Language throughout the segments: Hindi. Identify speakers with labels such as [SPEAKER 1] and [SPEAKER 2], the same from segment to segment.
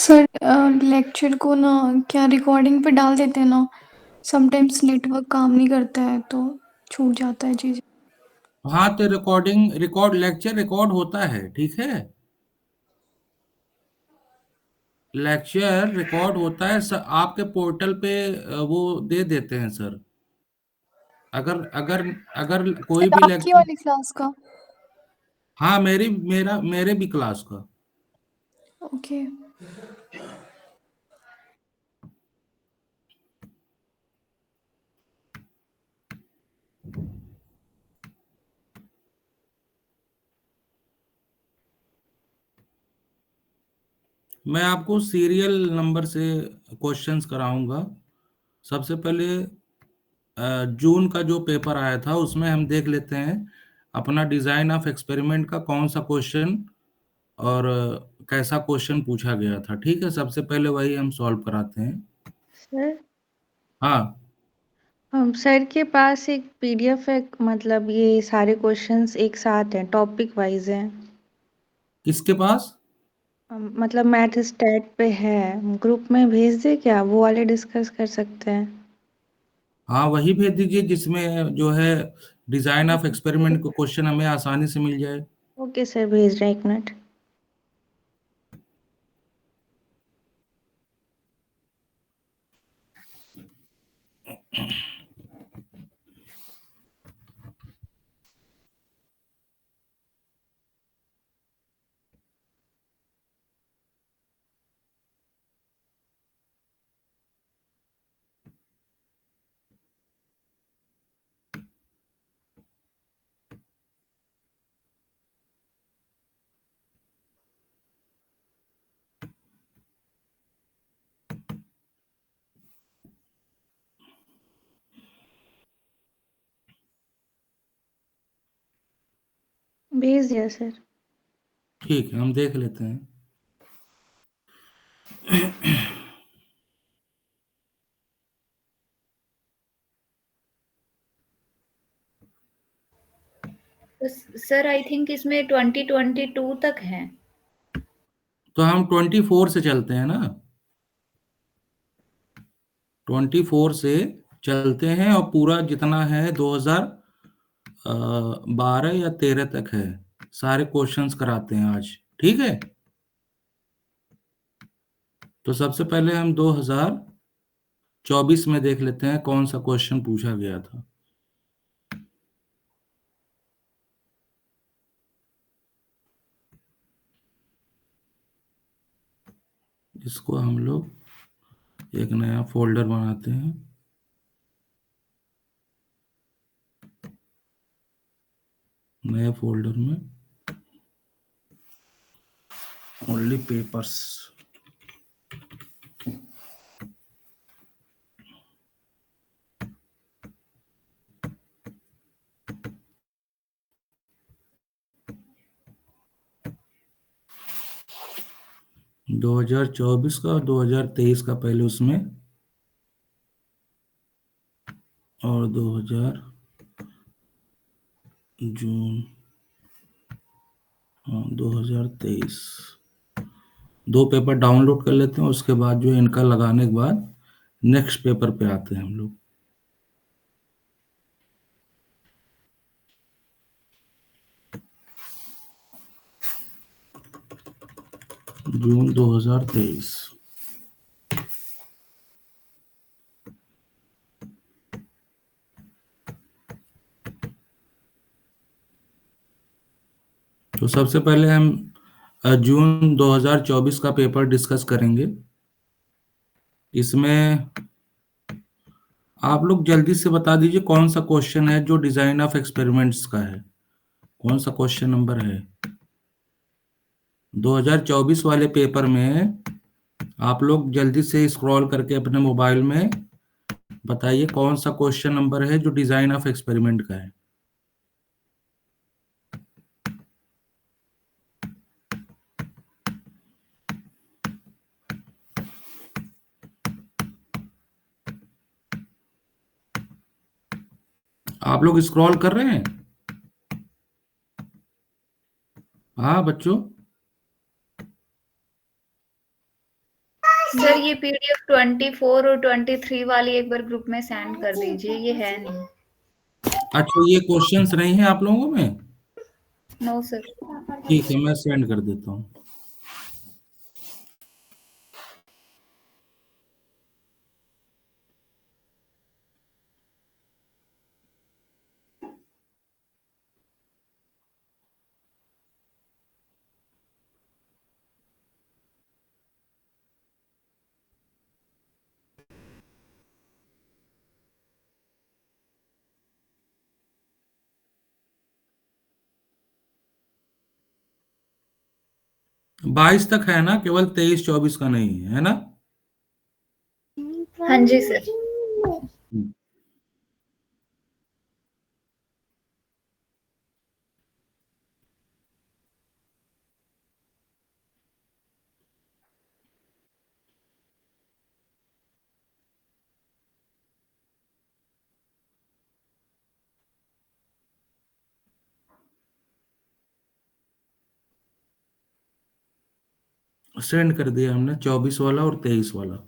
[SPEAKER 1] सर लेक्चर को ना क्या रिकॉर्डिंग पे डाल देते हैं ना। समटाइम्स नेटवर्क काम नहीं करता है तो छूट जाता है चीज़।
[SPEAKER 2] हाँ, तो लेक्चर रिकॉर्ड होता है, ठीक है। लेक्चर रिकॉर्ड होता है सर, आपके पोर्टल पे वो दे देते हैं सर। अगर अगर अगर कोई
[SPEAKER 1] सर
[SPEAKER 2] भी
[SPEAKER 1] आपकी
[SPEAKER 2] लेक्चर।
[SPEAKER 1] वाली क्लास का।
[SPEAKER 2] हाँ, मेरे भी क्लास का।
[SPEAKER 1] ओके।
[SPEAKER 2] मैं आपको सीरियल नंबर से क्वेश्चंस कराऊंगा। सबसे पहले जून का जो पेपर आया था उसमें हम देख लेते हैं अपना डिजाइन ऑफ एक्सपेरिमेंट का कौन सा क्वेश्चन और कैसा क्वेश्चन पूछा गया था। ठीक है, सबसे पहले वही हम सॉल्व कराते हैं।
[SPEAKER 3] सर
[SPEAKER 2] हाँ।
[SPEAKER 3] सर के पास एक पीडीएफ है, मतलब ये सारे क्वेश्चंस एक साथ हैं, टॉपिक वाइज हैं।
[SPEAKER 2] किसके पास?
[SPEAKER 3] मतलब मैथ स्टैट पे है, ग्रुप में भेज दे क्या? वो वाले डिस्कस कर सकते हैं।
[SPEAKER 2] हाँ, वही भेज दीजिए जिसमें जो है डिजाइन ऑफ एक्सपेरिमेंट को क्वेश्चन हमें आसानी से मिल जाए।
[SPEAKER 3] ओके सर, भेज रहे हैं, 1 मिनट। भेज दिया सर।
[SPEAKER 2] ठीक है, हम देख लेते हैं।
[SPEAKER 4] तो सर आई थिंक इसमें 2022 तक है।
[SPEAKER 2] तो हम 24 से चलते हैं ना। 24 से चलते हैं और पूरा जितना है 2012 या 13 तक है, सारे क्वेश्चंस कराते हैं आज। ठीक है, तो सबसे पहले हम 2024 में देख लेते हैं कौन सा क्वेश्चन पूछा गया था। इसको हम लोग एक नया फोल्डर बनाते हैं। नए फोल्डर में ओनली पेपर्स। 2024 का और 2023 का पहले उसमें, और 2000 जून, हाँ 2023। दो पेपर डाउनलोड कर लेते हैं, उसके बाद जो है इनका लगाने के बाद नेक्स्ट पेपर पे आते हैं हम लोग। जून 2023। तो सबसे पहले हम जून 2024 का पेपर डिस्कस करेंगे। इसमें आप लोग जल्दी से बता दीजिए कौन सा क्वेश्चन है जो डिजाइन ऑफ एक्सपेरिमेंट्स का है। कौन सा क्वेश्चन नंबर है 2024 वाले पेपर में? आप लोग जल्दी से स्क्रॉल करके अपने मोबाइल में बताइए कौन सा क्वेश्चन नंबर है जो डिजाइन ऑफ एक्सपेरिमेंट का है। आप लोग स्क्रॉल कर रहे हैं? हाँ बच्चों।
[SPEAKER 4] सर ये PDF 24 और 23 वाली एक बार ग्रुप में सेंड कर दीजिए, ये है नहीं।
[SPEAKER 2] अच्छा, ये क्वेश्चंस नहीं है आप लोगों में?
[SPEAKER 4] No sir.
[SPEAKER 2] ठीक है, मैं सेंड कर देता हूँ। बाईस तक है ना, केवल 23-24 का नहीं है ना?
[SPEAKER 4] हाँ जी सर।
[SPEAKER 2] सेंड कर दिया हमने 24 वाला और 23 वाला।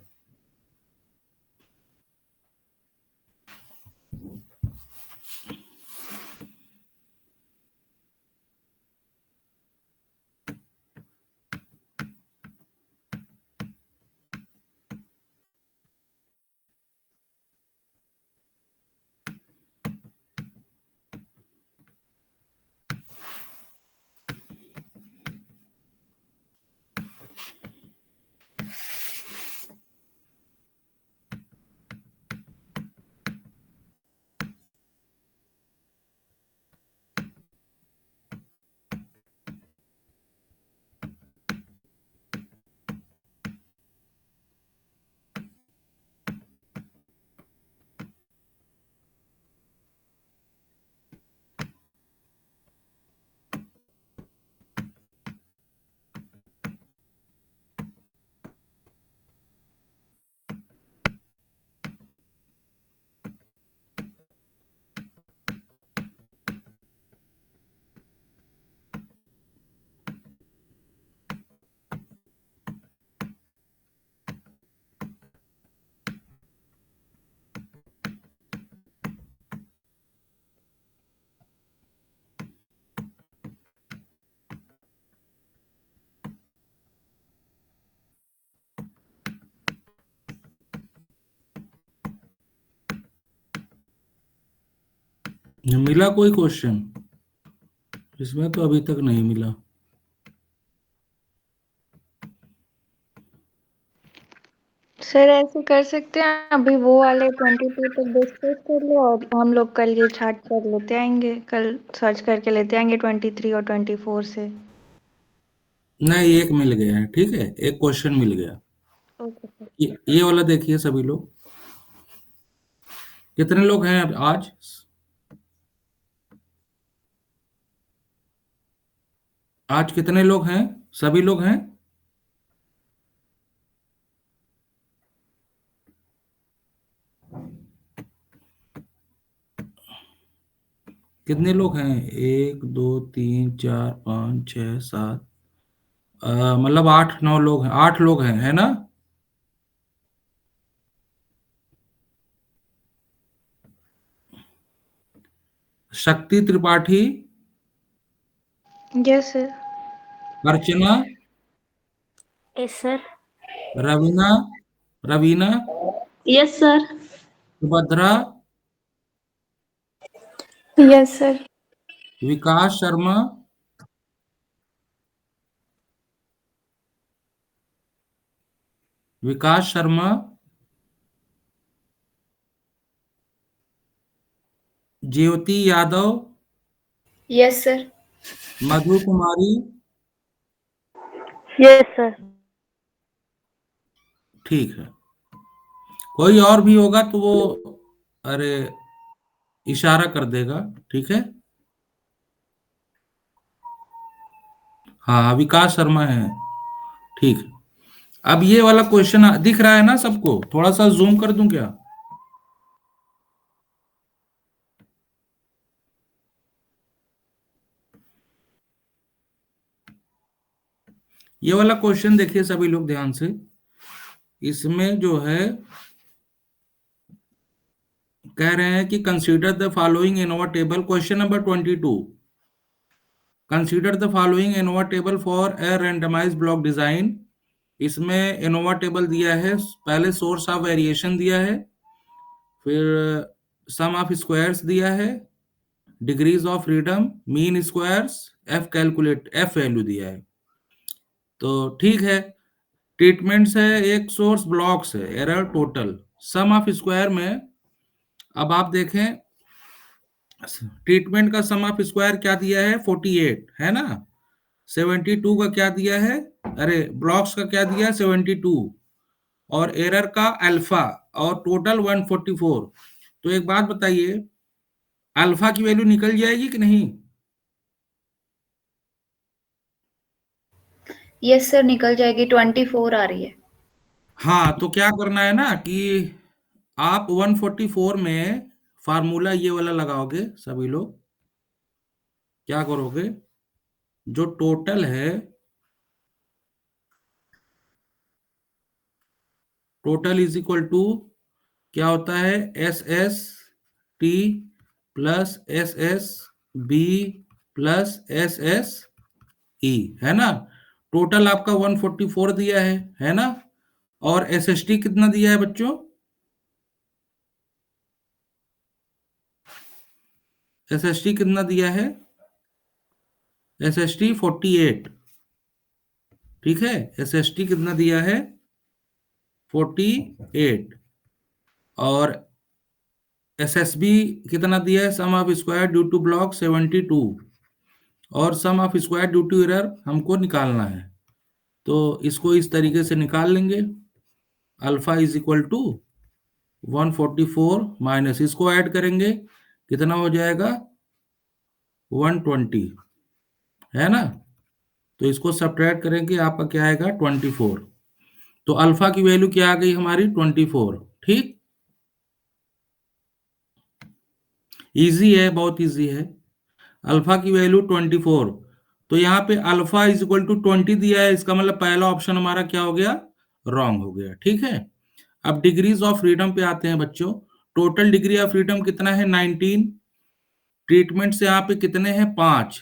[SPEAKER 2] मिला कोई क्वेश्चन? इसमें तो अभी तक नहीं मिला।
[SPEAKER 3] सर ऐसे कर सकते हैं, अभी वो वाले 22 तक डिस्कस कर लो और हम लोग कल ये चार्ट कर लेते आएंगे, कल सर्च करके लेते आएंगे 23 और 24 से।
[SPEAKER 2] नहीं, एक मिल गया है, ठीक है, एक क्वेश्चन मिल गया।
[SPEAKER 3] Okay sir.
[SPEAKER 2] ये वाला देखिए सभी लोग। कितने लोग हैं अब आज? आज कितने लोग हैं? सभी लोग हैं? कितने लोग हैं? 1 2 3 4 5 6 7, मतलब 8 9 लोग हैं, 8 लोग हैं, है ना? Shakti Tripathi,
[SPEAKER 3] yes sir.
[SPEAKER 2] Archana,
[SPEAKER 5] yes sir.
[SPEAKER 2] Raveena, Raveena,
[SPEAKER 5] yes sir.
[SPEAKER 2] Subhadra,
[SPEAKER 1] yes sir.
[SPEAKER 2] Vikas Sharma, Vikas Sharma, Jyoti Yadav,
[SPEAKER 4] yes sir.
[SPEAKER 2] Madhu Kumari.
[SPEAKER 5] Yes sir.
[SPEAKER 2] ठीक है, कोई और भी होगा तो वो, अरे, इशारा कर देगा, ठीक है। हाँ, विकास शर्मा है, ठीक है। अब ये वाला क्वेश्चन दिख रहा है ना सबको? थोड़ा सा जूम कर दूं क्या? ये वाला क्वेश्चन देखिए सभी लोग ध्यान से। इसमें जो है कह रहे हैं कि consider the following ANOVA table, question number 22, consider the following ANOVA table for a randomise block design. इसमें एनोवा टेबल दिया है, पहले सोर्स ऑफ वेरिएशन दिया है, फिर सम ऑफ स्क्वायर्स दिया है, degrees of freedom, mean squares, F calculate, F value दिया है। तो ठीक है, ट्रीटमेंट्स है, एक सोर्स ब्लॉक्स है, error total, sum of square में अब आप देखें ट्रीटमेंट का सम ऑफ स्क्वायर क्या दिया है 48 है ना, 72 का क्या दिया है, अरे ब्लॉक्स का क्या दिया है 72, और एरर का अल्फा, और टोटल 144। तो एक बात बताइए, अल्फा की वैल्यू निकल जाएगी कि नहीं?
[SPEAKER 4] यस सर, निकल जाएगी, 24 आ रही है।
[SPEAKER 2] हाँ, तो क्या करना है ना कि आप 144 में फार्मूला ये वाला लगाओगे, सभी लोग क्या करोगे, जो टोटल है, टोटल इज इक्वल टू क्या होता है, S S T plus S S B plus S S E, है ना। टोटल आपका 144 दिया है ना, और एस एस टी कितना दिया है बच्चों, एस एस टी कितना दिया है, एस एस टी 48, ठीक है, एस एस टी कितना दिया है 48, और एस एस बी कितना दिया है, sum of square due to block 72, और sum of square due to error हमको निकालना है। तो इसको इस तरीके से निकाल लेंगे, alpha is equal to 144 minus, इसको ऐड करेंगे कितना हो जाएगा 120, है ना। तो इसको सब्ट्रैक्ट करेंगे, आपका क्या आएगा 24। तो अल्फा की वैल्यू क्या आ गई हमारी 24, ठीक, इजी है, बहुत इजी है। अल्फा की वैल्यू 24, तो यहाँ पे अल्फा इज इक्वल टू 20 दिया है, इसका मतलब पहला ऑप्शन हमारा क्या हो गया, रॉन्ग हो गया, ठीक है। अब डिग्रीज ऑफ फ्रीडम पे आते हैं बच्चों। टोटल डिग्री ऑफ फ्रीडम कितना है 19, ट्रीटमेंट से यहाँ पे कितने हैं 5,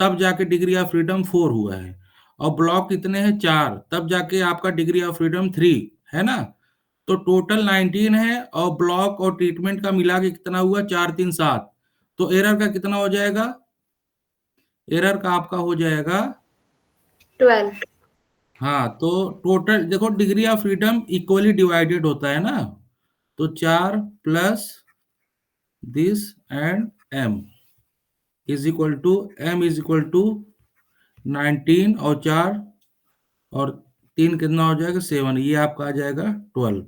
[SPEAKER 2] तब जाके डिग्री ऑफ फ्रीडम 4 हुआ है, और ब्लॉक कितने हैं 4, तब जाके आपका डिग्री ऑफ फ्रीडम 3 है ना। तो टोटल 19 है, और ब्लॉक और ट्रीटमेंट का मिला के कितना हुआ 4 3 7, तो एरर का कितना हो जाएगा, एरर का आपका हो जाएगा
[SPEAKER 4] 12।
[SPEAKER 2] हाँ, तो टोटल देखो degree of freedom equally divided होता है ना, तो 4 plus this and m is equal to, m is equal to 19 और 4 और 3 कितना हो जाएगा 7, ये आपका आ जाएगा 12।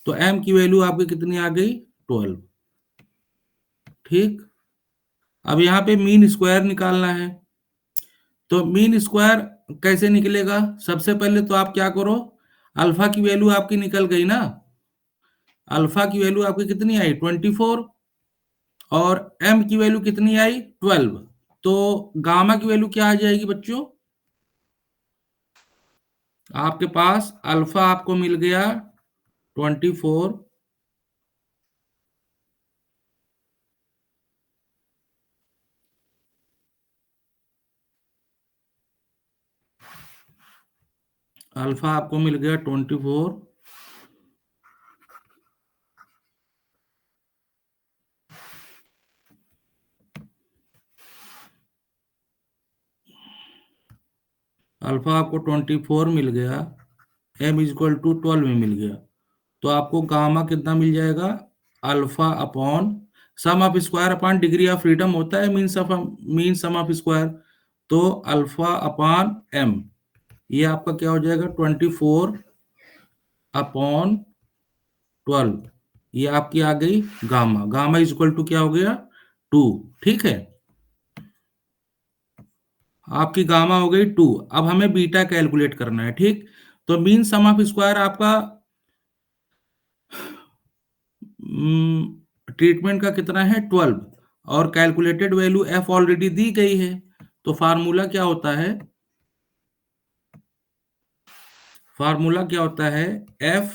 [SPEAKER 2] तो m की वैल्यू आपकी कितनी आ गई 12, ठीक। अब यहाँ पे मीन स्क्वायर निकालना है, तो मीन स्क्वायर कैसे निकलेगा, सबसे पहले तो आप क्या करो, अल्फा की वैल्यू आपकी निकल गई ना, अल्फा की वैल्यू आपकी कितनी आई 24, और m की वैल्यू कितनी आई 12, तो गामा की वैल्यू क्या आ जाएगी बच्चों, आपके पास अल्फा आपको मिल गया 24, अल्फा आपको मिल गया 24, अल्फा आपको 24 मिल गया, m इज इक्वल टू 12 में मिल गया, तो आपको गामा कितना मिल जाएगा, alpha upon sum of square upon degree of freedom होता है, मीन सम ऑफ स्क्वायर, तो अल्फा अपॉन m, ये आपका क्या हो जाएगा 24 अपॉन 12, ये आपकी आ गई gamma, gamma is equal to क्या हो गया 2, ठीक है, आपकी गामा हो गई 2। अब हमें बीटा कैलकुलेट करना है, ठीक। तो मीन सम ऑफ स्क्वायर आपका ट्रीटमेंट का कितना है 12, और कैलकुलेटेड वैल्यू f ऑलरेडी दी गई है, तो फार्मूला क्या होता है, फार्मूला क्या होता है, एफ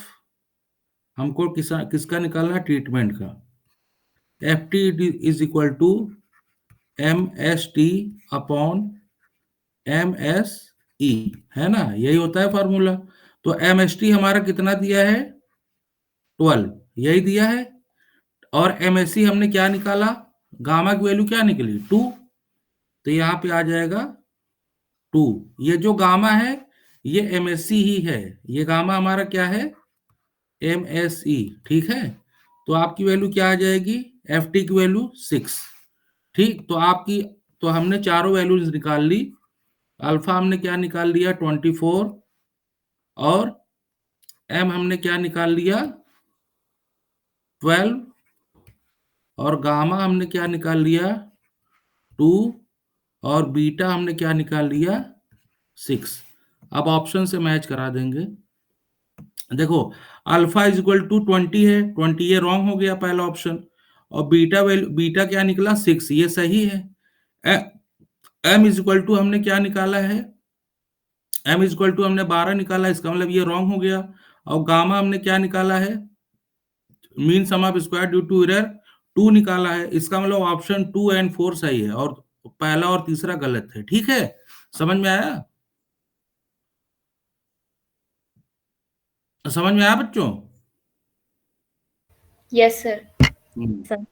[SPEAKER 2] हमको किसका निकालना है, ट्रीटमेंट का। F T is equal to M S T upon M S E, है ना, यही होता है फार्मूला। तो एम एस टी हमारा कितना दिया है, 12, यही दिया है। और एम एस सी हमने क्या निकाला, गामा की वैल्यू क्या निकली, 2। तो यहाँ पे आ जाएगा 2। ये जो गामा है ये एम एस सी ही है, ये गामा हमारा क्या है, एम एस ई, ठीक है। तो आपकी वैल्यू क्या आ जाएगी, एफ टी की वैल्यू 6। ठीक, तो आपकी, तो हमने चारों वैल्यूज निकाल ली। अल्फा हमने क्या निकाल लिया, 24, और एम हमने क्या निकाल लिया, 12, और गामा हमने क्या निकाल लिया, 2, और बीटा हमने क्या निकाल लिया, 6। अब ऑप्शन से मैच करा देंगे। देखो, अल्फा इज इक्वल टू 20 है, 20 ये रॉन्ग हो गया पहला ऑप्शन। और बीटा वैल्यू, बीटा क्या निकला, 6, ये सही है। एम इज इक्वल टू हमने क्या निकाला है, एम इज इक्वल टू हमने 12 निकाला, इसका मतलब ये रॉन्ग हो गया। और गामा हमने क्या निकाला है, mean sum of square due to error 2 निकाला है, इसका मतलब ऑप्शन 2 एंड 4 सही है, और पहला और तीसरा गलत है। ठीक है, समझ में आया, समझ में आया बच्चों?
[SPEAKER 4] Yes sir.
[SPEAKER 5] सर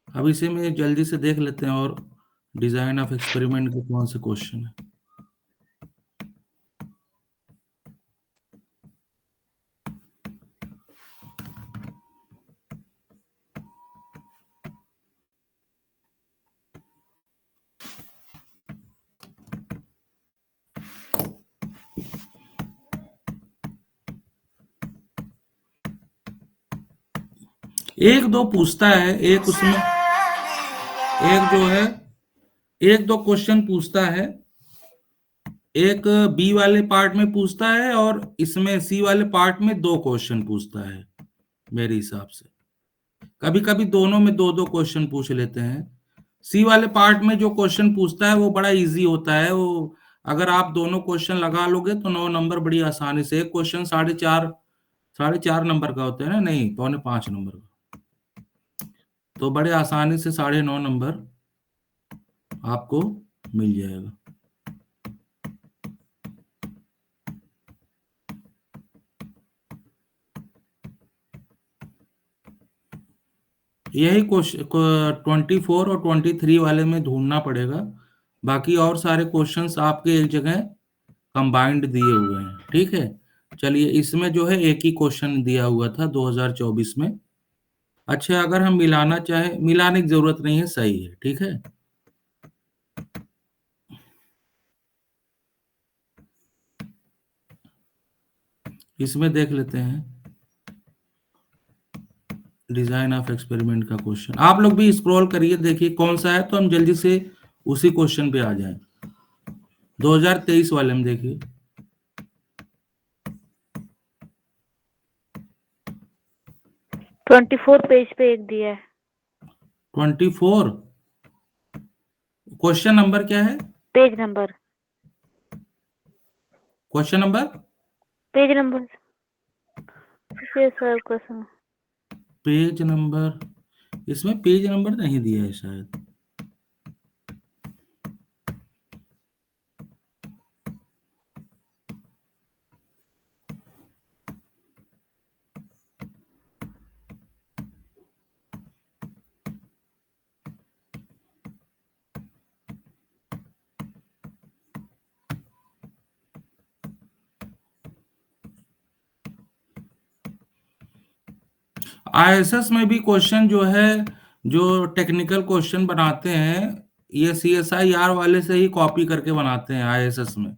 [SPEAKER 2] अब इसे में जल्दी से देख लेते हैं, और डिजाइन ऑफ एक्सपेरिमेंट के कौन से क्वेश्चन है। एक दो पूछता है, एक उसमें एक जो है, एक दो क्वेश्चन पूछता है, एक बी वाले पार्ट में पूछता है, और इसमें सी वाले पार्ट में 2 क्वेश्चन पूछता है मेरे हिसाब से। कभी कभी दोनों में 2-2 क्वेश्चन पूछ लेते हैं। सी वाले पार्ट में जो क्वेश्चन पूछता है वो बड़ा इजी होता है, वो अगर आप दोनों क्वेश्चन लगा लोगे तो 9 नंबर बड़ी आसानी से। एक क्वेश्चन 4.5 नंबर का होता है ना, नहीं 4.25 नंबर का, तो बड़े आसानी से 9.5 नंबर आपको मिल जाएगा। यही क्वेश्चन 24 और 23 वाले में ढूंढना पड़ेगा, बाकी और सारे क्वेश्चंस आपके एक जगह कंबाइंड दिए हुए हैं। ठीक है, चलिए, इसमें जो है एक ही क्वेश्चन दिया हुआ था 2024 में। अच्छा, अगर हम मिलाना चाहे, मिलाने की जरूरत नहीं है, सही है। ठीक है, इसमें देख लेते हैं डिजाइन ऑफ एक्सपेरिमेंट का क्वेश्चन। आप लोग भी स्क्रॉल करिए, देखिए कौन सा है, तो हम जल्दी से उसी क्वेश्चन पे आ जाएं। 2023 वाले में देखिए,
[SPEAKER 5] 24 पेज पे एक दिया है।
[SPEAKER 2] 24 क्वेश्चन नंबर क्या है,
[SPEAKER 5] page number
[SPEAKER 2] question number
[SPEAKER 5] sir question
[SPEAKER 2] page number, इसमें पेज नंबर नहीं दिया है शायद। आईएसएस में भी क्वेश्चन जो है, जो टेक्निकल क्वेश्चन बनाते हैं, ये सीएसआईआर वाले से ही कॉपी करके बनाते हैं। आईएसएस में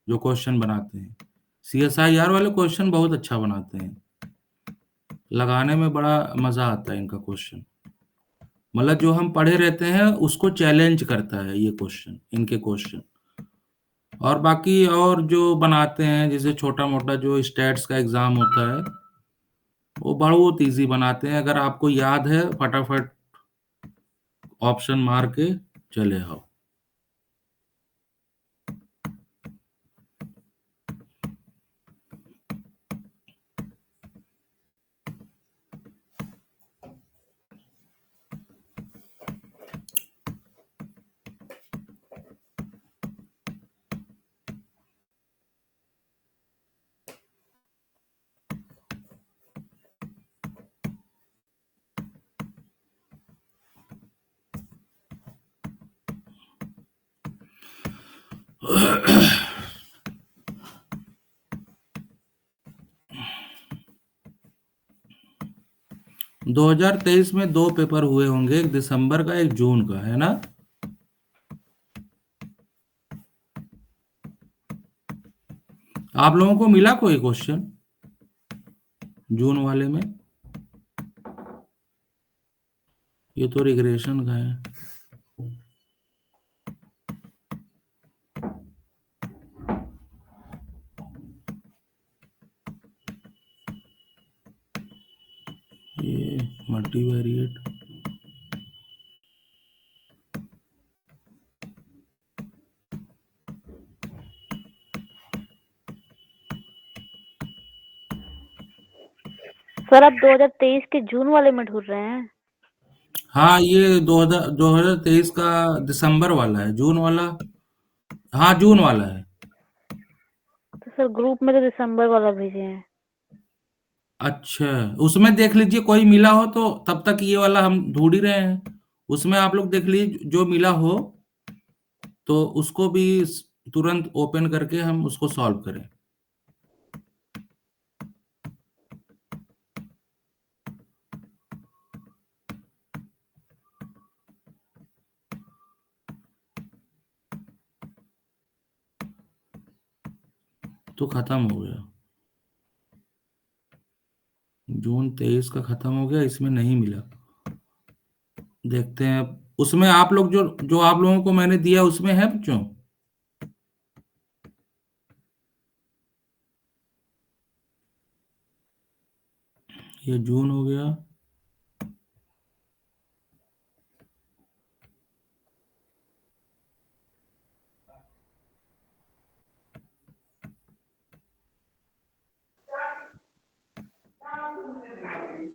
[SPEAKER 2] जो क्वेश्चन बनाते हैं, सीएसआईआर वाले क्वेश्चन बहुत अच्छा बनाते हैं, लगाने में बड़ा मजा आता है इनका क्वेश्चन। मतलब जो हम पढ़े रहते हैं उसको चैलेंज करता है ये क्वेश्चन, इनके क्वेश्चन। और बाकी और जो बनाते हैं, जैसे छोटा मोटा जो स्टैट्स का एग्जाम होता है, वो बहुत इजी बनाते हैं। अगर आपको याद है, फटाफट ऑप्शन मार के चले आओ। दो 2023 में 2 पेपर हुए होंगे, एक दिसंबर का एक जून का, है ना? आप लोगों को मिला कोई क्वेश्चन जून वाले में? ये तो रिग्रेशन का है। ये मल्टीवेरिएट,
[SPEAKER 5] सर आप 2023 के जून वाले में ढूंढ रहे हैं?
[SPEAKER 2] हाँ ये 2023 का दिसंबर वाला है, जून वाला, हाँ जून वाला है।
[SPEAKER 5] तो सर ग्रुप में तो दिसंबर वाला भेजे हैं।
[SPEAKER 2] अच्छा, उसमें देख लीजिए, कोई मिला हो तो, तब तक ये वाला हम ढूंढ ही रहे हैं, उसमें आप लोग देख लीजिए, जो मिला हो तो उसको भी तुरंत ओपन करके हम उसको सॉल्व करें। तो खत्म हो गया, जून 23 का खत्म हो गया, इसमें नहीं मिला। देखते हैं अब उसमें आप लोग जो जो आप लोगों को मैंने दिया उसमें है बच्चों? ये जून हो गया,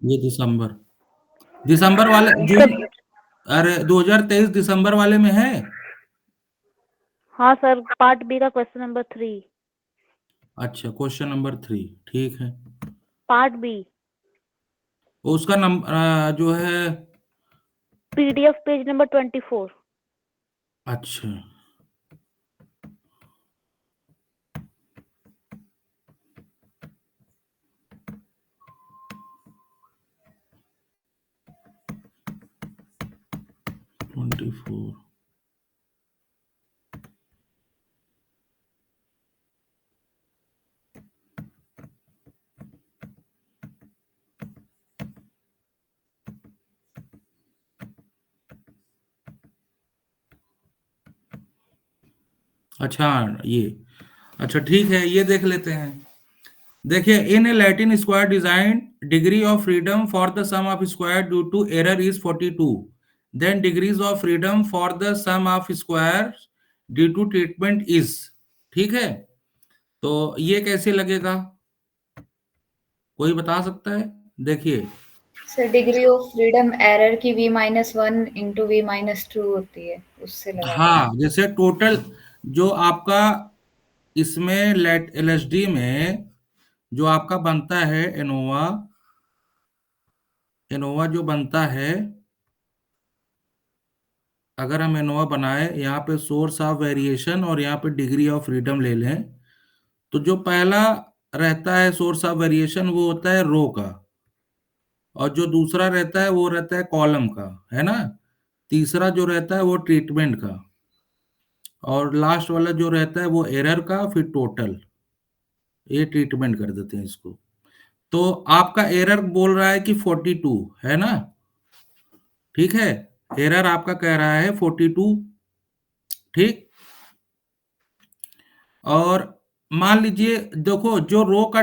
[SPEAKER 2] ये दिसंबर, दिसंबर वाले जून, अरे 2023 दिसंबर वाले में है।
[SPEAKER 5] हाँ सर, पार्ट बी का क्वेश्चन नंबर 3।
[SPEAKER 2] अच्छा, क्वेश्चन नंबर 3, ठीक है।
[SPEAKER 5] पार्ट बी,
[SPEAKER 2] उसका नंबर जो है,
[SPEAKER 5] पीडीएफ पेज नंबर 24।
[SPEAKER 2] अच्छा, ट्वेंटी फोर, अच्छा ये, अच्छा ठीक है, ये देख लेते हैं। देखिए, in a Latin square design, degree of freedom for the sum of square due to error is 42, then degrees of freedom for the sum of square due to treatment is, ठीक है? तो ये कैसे लगेगा, कोई बता सकता है? देखिए,
[SPEAKER 4] sir degree of freedom error की v-1 इंटू v-2 होती है, उससे लगा
[SPEAKER 2] हाँ, जैसे टोटल जो आपका इसमें लेट एलएसडी में जो आपका बनता है एनोवा, एनोवा जो बनता है, अगर हम एनोवा बनाए, यहाँ पे सोर्स ऑफ वेरिएशन और यहाँ पे डिग्री ऑफ फ्रीडम ले लें, तो जो पहला रहता है सोर्स ऑफ वेरिएशन वो होता है रो का, और जो दूसरा रहता है वो रहता है कॉलम का, है ना? तीसरा जो रहता है वो ट्रीटमेंट का, और लास्ट वाला जो रहता है वो एरर का, फिर टोटल, ये ट्रीटमेंट कर देते हैं इसको। तो आपका एरर बोल रहा है कि 42, है ना? ठीक है, एरर आपका कह रहा है 42, ठीक। और मान लीजिए, देखो जो रो का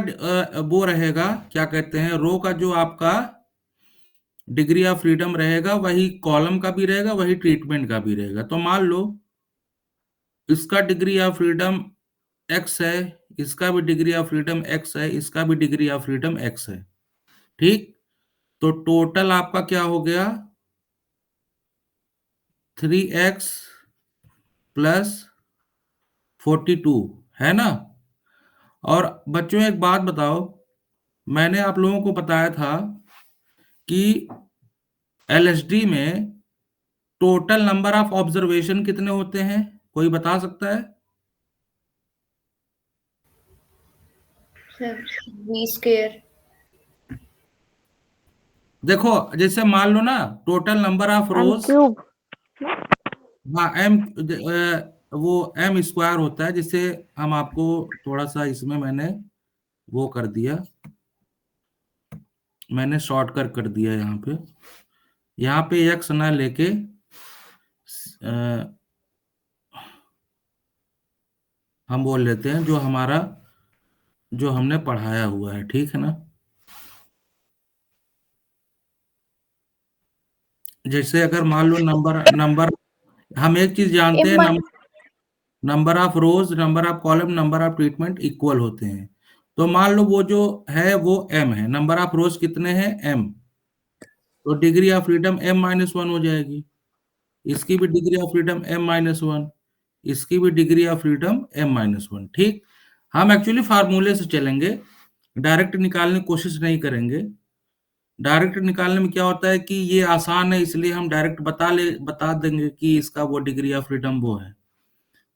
[SPEAKER 2] वो रहेगा, क्या कहते हैं, रो का जो आपका डिग्री ऑफ फ्रीडम रहेगा वही कॉलम का भी रहेगा, वही ट्रीटमेंट का भी रहेगा। तो मान लो इसका डिग्री ऑफ फ्रीडम x है, इसका भी डिग्री ऑफ फ्रीडम x है, इसका भी डिग्री ऑफ फ्रीडम x है, ठीक। तो टोटल आपका क्या हो गया, 3x प्लस 42, है ना? और बच्चों एक बात बताओ, मैंने आप लोगों को बताया था कि एलएसडी में टोटल नंबर ऑफ ऑब्जर्वेशन कितने होते हैं, कोई बता सकता है?
[SPEAKER 4] V square.
[SPEAKER 2] देखो जैसे मान लो ना, total number of
[SPEAKER 5] M
[SPEAKER 2] rows,
[SPEAKER 5] cube.
[SPEAKER 2] हाँ एम, वो एम स्क्वायर होता है, जिसे हम आपको थोड़ा सा इसमें मैंने वो कर दिया, मैंने शॉर्टकट कर दिया यहाँ पे एक्स ना लेके हम बोल लेते हैं जो हमारा, जो हमने पढ़ाया हुआ है, ठीक है ना। जैसे अगर मान लो नंबर नंबर हम एक चीज जानते हैं,
[SPEAKER 3] M
[SPEAKER 2] number of rows, number of column, number of treatment equal होते हैं। तो मान लो वो जो है वो एम है, नंबर ऑफ रोज कितने हैं, एम, तो डिग्री ऑफ फ्रीडम m-1 हो जाएगी। इसकी भी डिग्री ऑफ फ्रीडम m-1, इसकी भी डिग्री ऑफ फ्रीडम m-1। ठीक, हम एक्चुअली फार्मूले से चलेंगे, डायरेक्ट निकालने की कोशिश नहीं करेंगे। डायरेक्ट निकालने में क्या होता है कि ये आसान है, इसलिए हम डायरेक्ट बता देंगे कि इसका वो डिग्री ऑफ फ्रीडम वो है।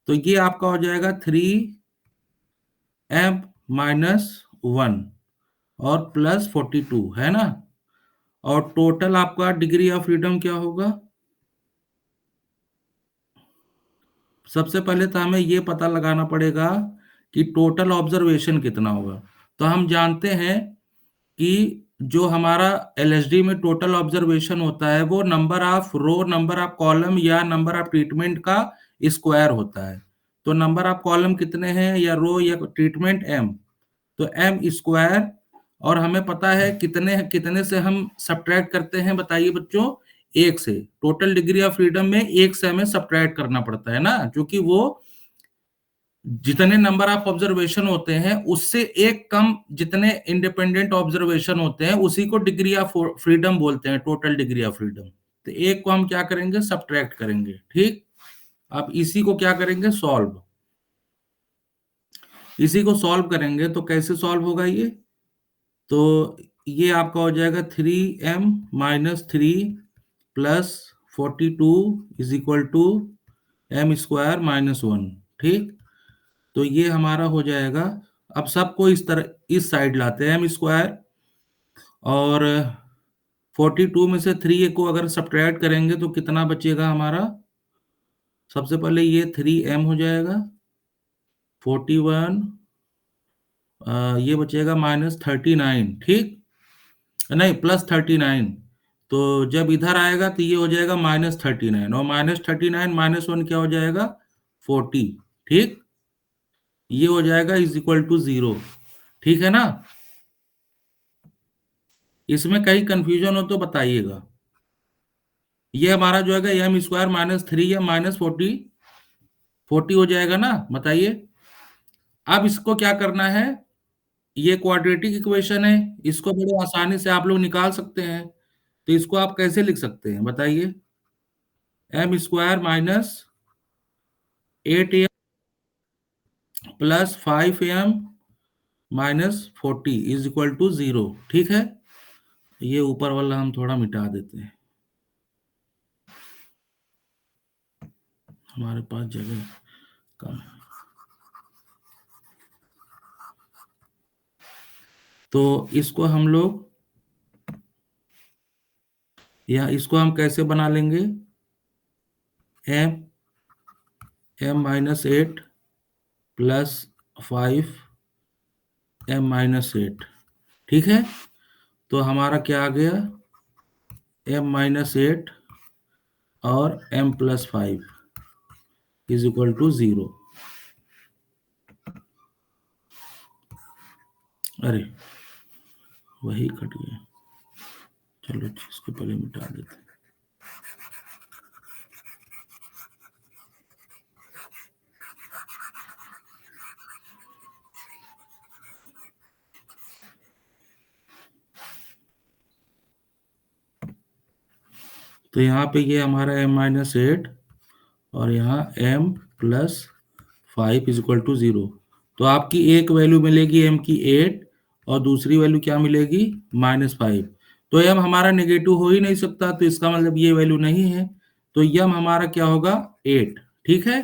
[SPEAKER 2] तो ये आपका हो जाएगा 3m-1 और प्लस 42, है ना। और टोटल आपका डिग्री ऑफ फ्रीडम क्या होगा, सबसे पहले तो हमें ये पता लगाना पड़ेगा कि टोटल ऑब्जर्वेशन कितना होगा। तो हम जानते हैं कि जो हमारा एलएसडी में टोटल ऑब्जर्वेशन होता है वो number of row, number of column या नंबर ऑफ ट्रीटमेंट का स्क्वायर होता है। तो नंबर ऑफ कॉलम कितने हैं, या रो या ट्रीटमेंट m, तो m स्क्वायर, और हमें पता है कितने कितने से हम सब्ट्रैक्ट करते हैं, बताइए बच्चों, एक से। टोटल डिग्री ऑफ फ्रीडम में एक से हमें सब्ट्रैक्ट करना पड़ता है ना, क्योंकि वो जितने नंबर ऑफ ऑब्जर्वेशन होते हैं उससे एक कम जितने इंडिपेंडेंट ऑब्जर्वेशन होते हैं उसी को डिग्री ऑफ फ्रीडम बोलते हैं, टोटल डिग्री ऑफ फ्रीडम। तो एक को हम क्या करेंगे, सब्ट्रैक्ट करेंगे। ठीक, अब इसी को क्या करेंगे, सॉल्व। इसी को सॉल्व करेंगे तो कैसे सॉल्व होगा ये, तो ये आपका हो जाएगा 3m-3 plus 42 is equal to m²-1। ठीक, तो ये हमारा हो जाएगा। अब सबको इस तरह इस साइड लाते हैं, m², और 42 में से 3 को अगर सब्ट्रैक्ट करेंगे तो कितना बचेगा हमारा, सबसे पहले ये 3m हो जाएगा, 41 ये बचेगा -39, ठीक, नहीं +39। तो जब इधर आएगा तो ये हो जाएगा -39, और -39 -1 क्या हो जाएगा, 40। ठीक, ये हो जाएगा इज इक्वल टू 0। ठीक है ना, इसमें कहीं कंफ्यूजन हो तो बताइएगा। ये हमारा जो है m²-3 या -40 हो जाएगा ना, बताइए। अब इसको क्या करना है, ये क्वाड्रेटिक इक्वेशन है, इसको बड़े आसानी से आप लोग निकाल सकते हैं। तो इसको आप कैसे लिख सकते हैं, बताइए, m² -8m plus 5m -40 is equal to 0। ठीक है, ये ऊपर वाला हम थोड़ा मिटा देते हैं, हमारे पास जगह कम है। तो इसको हम लोग, या इसको हम कैसे बना लेंगे, m-8 प्लस 5m-8। ठीक है, तो हमारा क्या आ गया, m-8 और m+5 इज इक्वल टू 0। अरे वही कट गया, चलो इसको पहले मिटा देते हैं। तो यहाँ पे ये हमारा m-8 और यहाँ m+5 इज इक्वल टू 0। तो आपकी एक वैल्यू मिलेगी m की 8 और दूसरी वैल्यू क्या मिलेगी, -5। तो m हमारा नेगेटिव हो ही नहीं सकता, तो इसका मतलब ये वैल्यू नहीं है। तो m हमारा क्या होगा, 8। ठीक है,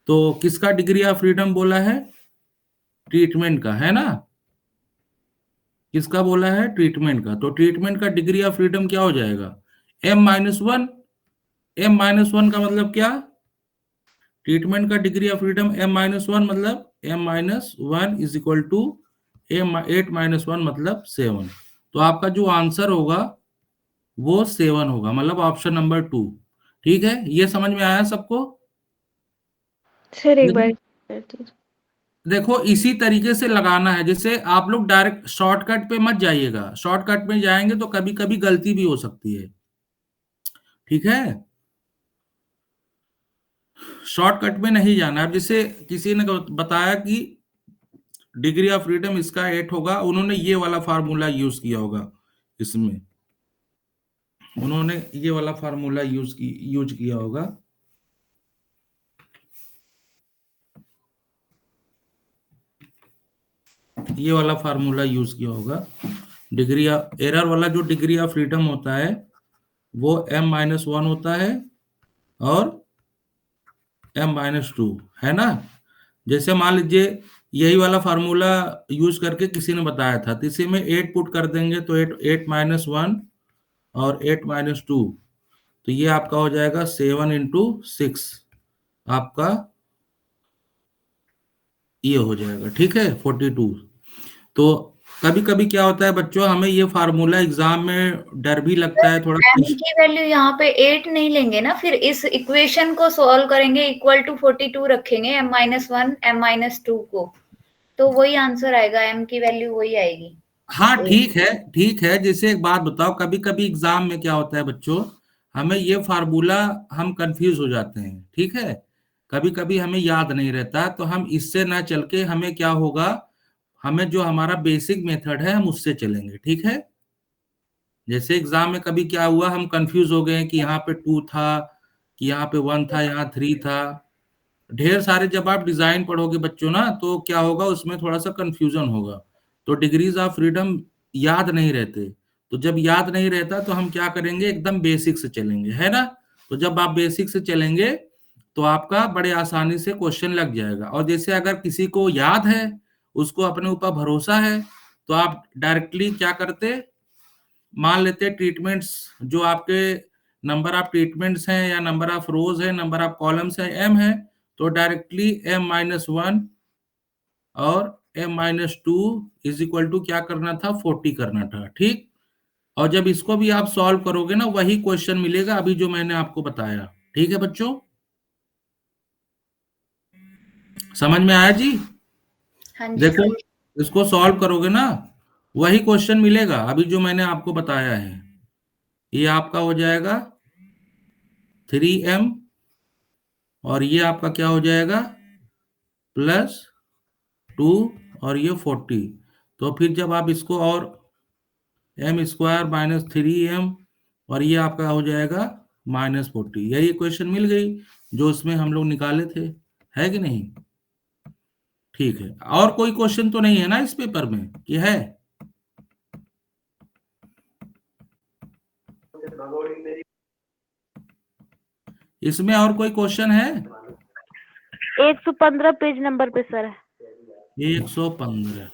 [SPEAKER 2] तो किसका डिग्री ऑफ फ्रीडम बोला है, ट्रीटमेंट का, है ना। किसका बोला है? ट्रीटमेंट का। तो ट्रीटमेंट का डिग्री ऑफ फ्रीडम क्या हो जाएगा? M-1। M-1 का मतलब क्या? ट्रीटमेंट का डिग्री ऑफ फ्रीडम M-1 मतलब M-1 is equal to M8-1 मतलब 7। तो आपका जो आंसर होगा वो 7 होगा, मतलब ऑप्शन नंबर 2। ठीक है, ये समझ में आया सबको?
[SPEAKER 3] सर एक बार
[SPEAKER 2] लेकिन
[SPEAKER 3] कर दीजिए।
[SPEAKER 2] देखो इसी तरीके से लगाना है, जैसे आप लोग डायरेक्ट शॉर्टकट पे मत जाइएगा। शॉर्टकट में जाएंगे तो कभी कभी गलती भी हो सकती है। ठीक है, शॉर्टकट में नहीं जाना। अब जैसे किसी ने बताया कि डिग्री ऑफ फ्रीडम इसका 8 होगा, उन्होंने ये वाला फार्मूला यूज किया होगा। इसमें उन्होंने ये वाला फार्मूला यूज किया होगा। ये वाला फार्मूला यूज किया होगा। डिग्री ऑफ एरर वाला जो डिग्री ऑफ फ्रीडम होता है वो M-1 होता है और M-2 है ना। जैसे मान लीजिए यही वाला फार्मूला यूज करके किसी ने बताया था, तो इसी में 8 पुट कर देंगे तो 8-1 और 8-2, तो ये आपका हो जाएगा 7 × 6, आपका ये हो जाएगा। ठीक है, 42। तो कभी कभी क्या होता है बच्चों, हमें ये फार्मूला एग्जाम में डर भी लगता है थोड़ा।
[SPEAKER 4] m की वैल्यू यहाँ पे 8 नहीं लेंगे ना, फिर इस इक्वेशन को सॉल्व करेंगे, इक्वल टू 42 रखेंगे M-1 M-2 को, तो वही आंसर आएगा, m की वैल्यू वही आएगी।
[SPEAKER 2] हाँ ठीक है, ठीक है। जैसे एक बात बताओ, कभी कभी एग्जाम में क्या होता है बच्चों, हमें ये फार्मूला हम कंफ्यूज हो जाते हैं। ठीक है, कभी कभी हमें याद नहीं रहता, तो हम इससे ना चल के हमें क्या होगा, हमें जो हमारा बेसिक मेथड है हम उससे चलेंगे। ठीक है, जैसे एग्जाम में कभी क्या हुआ, हम कंफ्यूज हो गए कि यहाँ पे 2 था, कि यहाँ पे 1 था, यहाँ 3 था। ढेर सारे जब आप डिजाइन पढ़ोगे बच्चों ना, तो क्या होगा, उसमें थोड़ा सा कंफ्यूजन होगा। तो डिग्रीज ऑफ फ्रीडम याद नहीं रहते। तो जब याद नहीं रहता तो हम क्या करेंगे, एकदम बेसिक से चलेंगे, है ना। तो जब आप बेसिक से चलेंगे तो आपका बड़े आसानी से क्वेश्चन लग जाएगा। और जैसे अगर किसी को याद है, उसको अपने ऊपर भरोसा है, तो आप डायरेक्टली क्या करते, मान लेते ट्रीटमेंट्स जो आपके नंबर ऑफ ट्रीटमेंट्स हैं या नंबर ऑफ रोज है, नंबर ऑफ कॉलम्स है, m है, तो डायरेक्टली M-1 और M-2 इज इक्वल टू क्या करना था, 40 करना था। ठीक, और जब इसको भी आप सॉल्व करोगे ना, वही क्वेश्चन मिलेगा अभी जो मैंने आपको बताया। ठीक है बच्चों, समझ में आया जी?
[SPEAKER 4] हाँ जी।
[SPEAKER 2] देखो इसको सॉल्व करोगे ना, वही क्वेश्चन मिलेगा अभी जो मैंने आपको बताया है। ये आपका हो जाएगा 3m और ये आपका क्या हो जाएगा +2 और ये 40। तो फिर जब आप इसको और m² - 3m और ये आपका हो जाएगा -40। यही इक्वेशन मिल गई जो उसमें हम लोग निकाले थे, है कि नहीं? ठीक है, और कोई क्वेश्चन तो नहीं है ना इस पेपर में, कि है? इसमें और कोई क्वेश्चन है?
[SPEAKER 5] 115 पेज नंबर पे सर है।
[SPEAKER 2] 115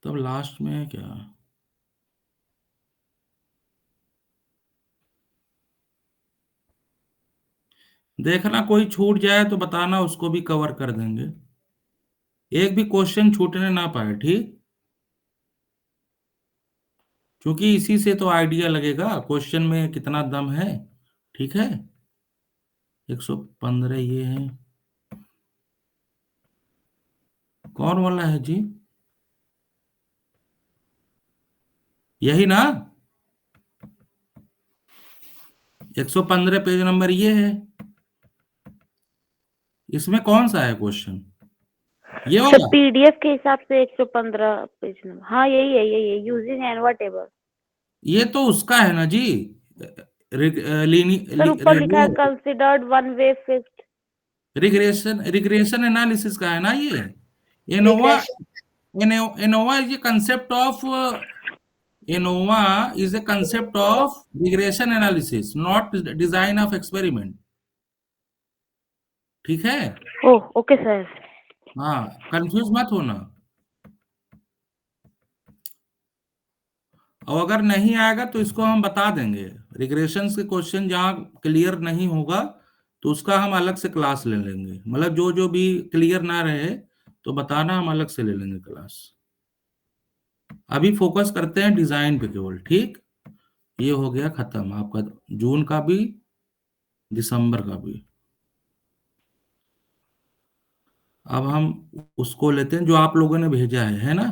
[SPEAKER 2] तब लास्ट में है क्या? देखना कोई छूट जाए तो बताना, उसको भी कवर कर देंगे। एक भी क्वेश्चन छूटने ना पाए, ठीक, क्योंकि इसी से तो आइडिया लगेगा क्वेश्चन में कितना दम है। ठीक है, 115 ये है, कौन वाला है जी? यही ना, 115 पेज नंबर ये है। इसमें कौन सा है क्वेश्चन, ये
[SPEAKER 5] सर
[SPEAKER 2] वाला?
[SPEAKER 5] पीडीएफ के हिसाब से 115 पेज नंबर, हाँ यही है यूजिंग एनवा टेबल।
[SPEAKER 2] ये तो उसका है ना जी,
[SPEAKER 5] सर ऊपर लिखा है considered one way fifth.
[SPEAKER 2] Regression analysis का है ना ये। ANOVA ANOVA is a concept of ANOVA is a concept of regression analysis, not design of experiment. ठीक है?
[SPEAKER 5] Oh okay sir.
[SPEAKER 2] हाँ, कंफ्यूज मत होना। और अगर नहीं आएगा तो इसको हम बता देंगे। रिग्रेशंस के क्वेश्चन जहाँ क्लियर नहीं होगा तो उसका हम अलग से क्लास ले लेंगे। मतलब जो जो भी क्लियर ना रहे तो बताना, हम अलग से ले लेंगे क्लास। अभी फोकस करते हैं डिजाइन पे केवल। ठीक, ये हो गया खत्म आपका जून का भी, दिसंबर का भी। अब हम उसको लेते हैं जो आप लोगों ने भेजा है ना?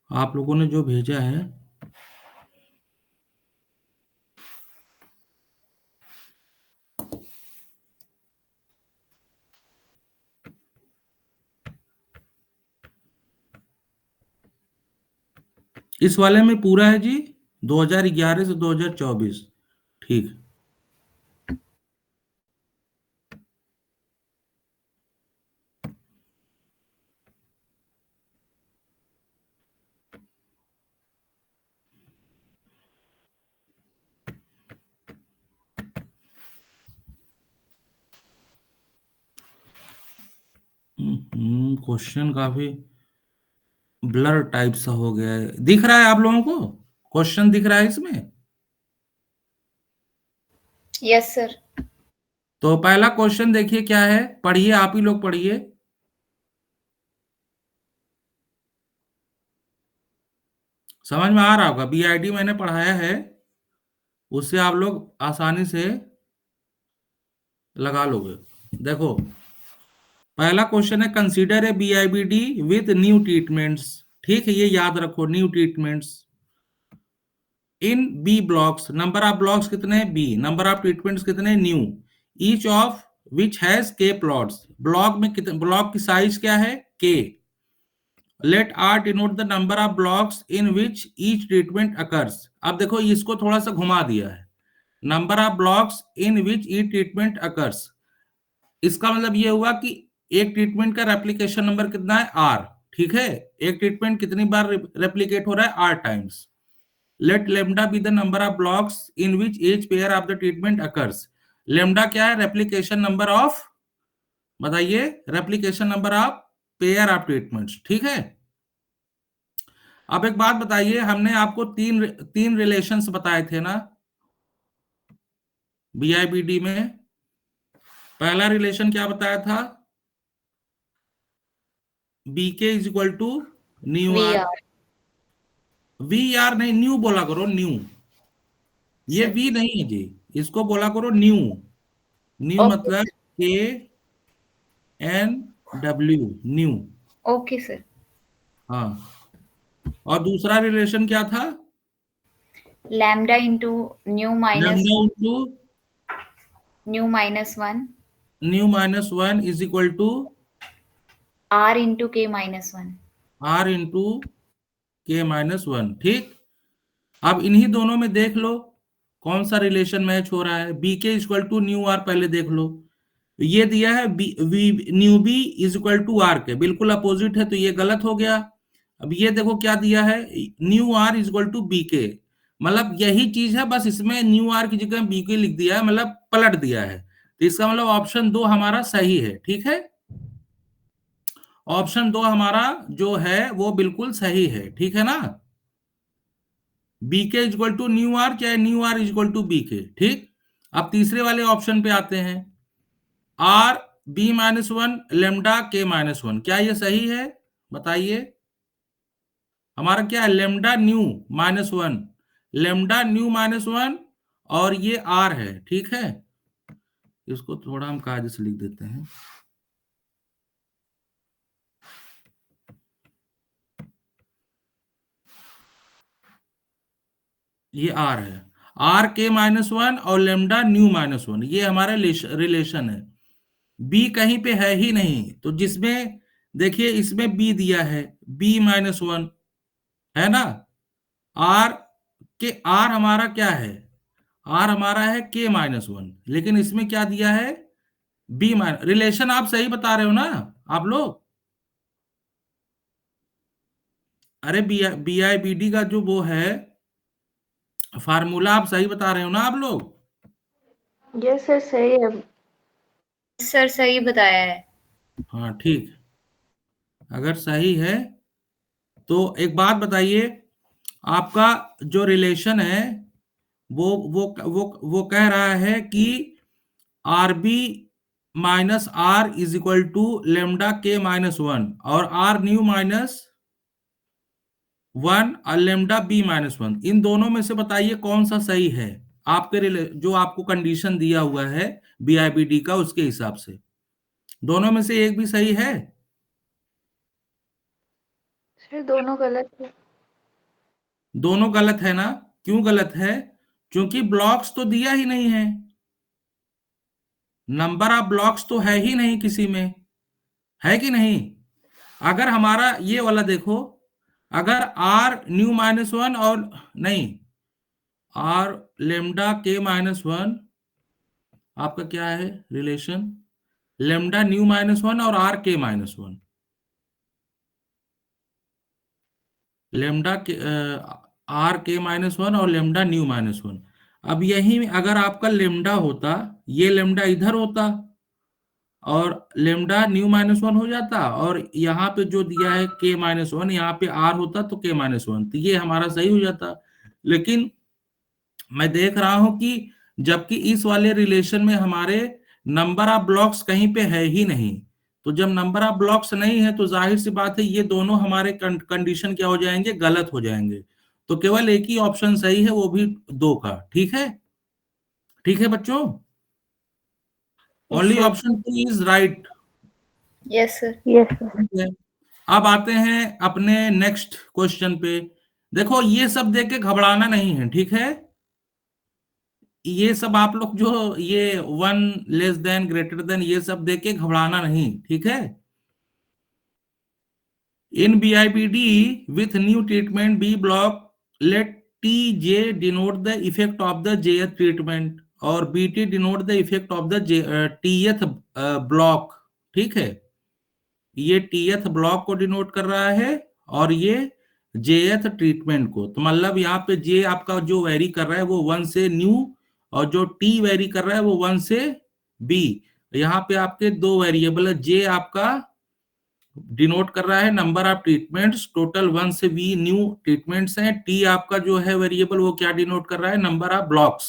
[SPEAKER 2] आप लोगों ने जो भेजा है इस वाले में पूरा है जी, 2011 से 2024। ठीक, क्वेश्चन काफी ब्लर टाइप सा हो गया है। दिख रहा है आप लोगों को? क्वेश्चन दिख रहा है इसमें?
[SPEAKER 4] Yes sir.
[SPEAKER 2] तो पहला क्वेश्चन देखिए क्या है, पढ़िए, आप ही लोग पढ़िए। समझ में आ रहा होगा, बीआईडी मैंने पढ़ाया है, उससे आप लोग आसानी से लगा लोगे। देखो, पहला क्वेश्चन है, consider a BIBD with new treatments. ठीक है, ये याद रखो, new treatments in B blocks. Number of blocks कितने हैं? बी। नंबर ऑफ ट्रीटमेंट्स कितने हैं? New. Each of which has K plots. Block में कितने, ब्लॉक की साइज क्या है? K. Let R denote the number of blocks in which each treatment occurs. अब देखो, इसको थोड़ा सा घुमा दिया है, number of blocks in which each treatment occurs. इसका मतलब ये हुआ कि एक ट्रीटमेंट का रेप्लिकेशन नंबर कितना है? आर। ठीक है, एक ट्रीटमेंट कितनी बार रेप्लिकेट हो रहा है? R times. Let lambda be the number of blocks in which each pair of the treatment occurs. Lambda क्या है? रेप्लिकेशन नंबर ऑफ, बताइए, replication number of pair of treatments. ठीक है, अब एक बात बताइए, हमने आपको तीन तीन रिलेशंस बताए थे ना बीआईबीडी में? पहला रिलेशन क्या बताया था? BK is equal to nu
[SPEAKER 4] V
[SPEAKER 2] R.
[SPEAKER 4] R.
[SPEAKER 2] V R नहीं, न्यू बोला करो, न्यू। ये
[SPEAKER 4] सर
[SPEAKER 2] वी नहीं है जी, इसको बोला करो न्यू। न्यू
[SPEAKER 4] ओके
[SPEAKER 2] मतलब के N W, nu.
[SPEAKER 4] Okay sir.
[SPEAKER 2] हाँ, और दूसरा रिलेशन क्या था?
[SPEAKER 4] Lambda into nu minus
[SPEAKER 2] lambda into
[SPEAKER 4] one
[SPEAKER 2] nu minus one is equal to
[SPEAKER 4] R into K minus one.
[SPEAKER 2] R into K minus one. ठीक, अब इन्हीं दोनों में देख लो कौन सा रिलेशन मैच हो रहा है। B K equal to nu are पहले देख लो। ये दिया है B V nu B is equal to R K, बिल्कुल अपोजिट है, तो ये गलत हो गया। अब ये देखो क्या दिया है, nu R is equal to B K, मतलब यही चीज है, बस इसमें न्यू आर की जगह बी के लिख दिया है, मतलब पलट दिया है। तो इसका मतलब ऑप्शन 2 हमारा सही है। ठीक है, ऑप्शन 2 हमारा जो है वो बिल्कुल सही है। ठीक है ना? B K equal to nu R, चाहे nu R equal to B K. ठीक, अब तीसरे वाले ऑप्शन पे आते हैं, R B minus one lambda K minus one. क्या ये सही है? बताइए। हमारा क्या है? Lambda nu minus one, lambda nu minus one, और ये आर है। ठीक है, इसको थोड़ा हम कागज से लिख देते हैं। ये आर है, आर के माइनस वन और लेमडा न्यू माइनस वन, ये हमारा रिलेशन है। बी कहीं पे है ही नहीं, तो जिसमें देखिए इसमें बी दिया है, बी माइनस वन, है ना? आर के, आर हमारा क्या है? आर हमारा है के माइनस वन, लेकिन इसमें क्या दिया है? B minus. रिलेशन आप सही बता रहे हो ना आप लोग? अरे बी आई बी डी का जो वो है फार्मूला, आप सही बता रहे हो ना आप लोग?
[SPEAKER 3] ये सर सही है।
[SPEAKER 4] सर सही बताया है।
[SPEAKER 2] हाँ ठीक, अगर सही है तो एक बात बताइए, आपका जो रिलेशन है वो कह रहा है कि R B minus R is equal to lambda K minus one, और आर न्यू माइनस वन और लेमडा बी माइनस वन, इन दोनों में से बताइए कौन सा सही है आपके जो आपको कंडीशन दिया हुआ है बीआईबीडी का, उसके हिसाब से दोनों में से एक भी सही है?
[SPEAKER 3] सर दोनों गलत है।
[SPEAKER 2] दोनों गलत है ना? क्यों गलत है? क्योंकि ब्लॉक्स तो दिया ही नहीं है, नंबर ऑफ ब्लॉक्स तो है ही नहीं किसी में, है कि नहीं? अगर हमारा ये वाला देखो, अगर आर न्यू माइनस वन और नहीं, are lambda K minus one, आपका क्या है relation? Lambda nu minus one और आर के माइनस वन, लेमडा के आर के माइनस वन और लेमडा न्यू माइनस वन। अब यही अगर आपका लेमडा होता, ये लेमडा इधर होता और लेमडा न्यू माइनस वन हो जाता, और यहाँ पे जो दिया है के माइनस वन, यहाँ पे आर होता तो के माइनस वन, तो ये हमारा सही हो जाता। लेकिन मैं देख रहा हूं कि जबकि इस वाले रिलेशन में हमारे नंबर ऑफ ब्लॉक्स कहीं पे है ही नहीं, तो जब नंबर ऑफ ब्लॉक्स नहीं है तो जाहिर सी बात है ये दोनों हमारे कंडीशन क्या हो जाएंगे, गलत हो जाएंगे। तो केवल एक ही ऑप्शन सही है, वो भी दो का। ठीक है, ठीक है बच्चों, only
[SPEAKER 3] sir
[SPEAKER 2] option two is right.
[SPEAKER 4] Yes sir.
[SPEAKER 5] Yes sir.
[SPEAKER 2] अब आते हैं अपने नेक्स्ट क्वेश्चन पे। देखो ये सब देख के घबराना नहीं है, ठीक है? ये सब आप लोग जो ये one less than greater than ये सब देख के घबराना नहीं, ठीक है? In BIBD with new treatment B block, let T J denote the effect of the jth treatment और BT denote the effect of the tth block. ठीक है, ये टीएथ ब्लॉक को डिनोट कर रहा है और ये जेएथ ट्रीटमेंट को। तो मतलब यहाँ पे जे आपका जो वेरी कर रहा है वो वन से न्यू, और जो टी वेरी कर रहा है वो वन से बी। यहाँ पे आपके दो वेरिएबल है, जे आपका डिनोट कर रहा है number of treatments, total one से बी न्यू ट्रीटमेंट्स हैं। टी आपका जो है वेरिएबल वो क्या डिनोट कर रहा है, नंबर ऑफ ब्लॉक्स।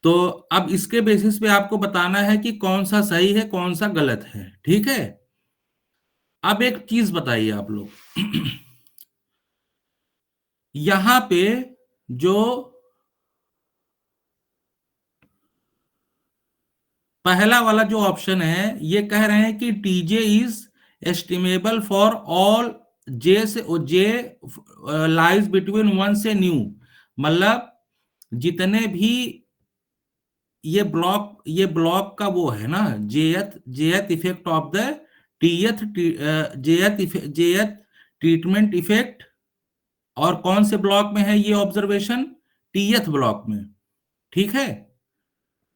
[SPEAKER 2] तो अब इसके बेसिस पे आपको बताना है कि कौन सा सही है कौन सा गलत है, ठीक है? अब एक चीज बताइए आप लोग, यहां पे जो पहला वाला जो ऑप्शन है ये कह रहे हैं कि TJ is estimable for all J से जे लाइज बिटवीन वन से न्यू, मतलब जितने भी ये ब्लॉक का वो है ना, jth jth effect of the tth jth treatment effect, और कौन से ब्लॉक में है ये ऑब्जर्वेशन, टीएथ ब्लॉक में। ठीक है,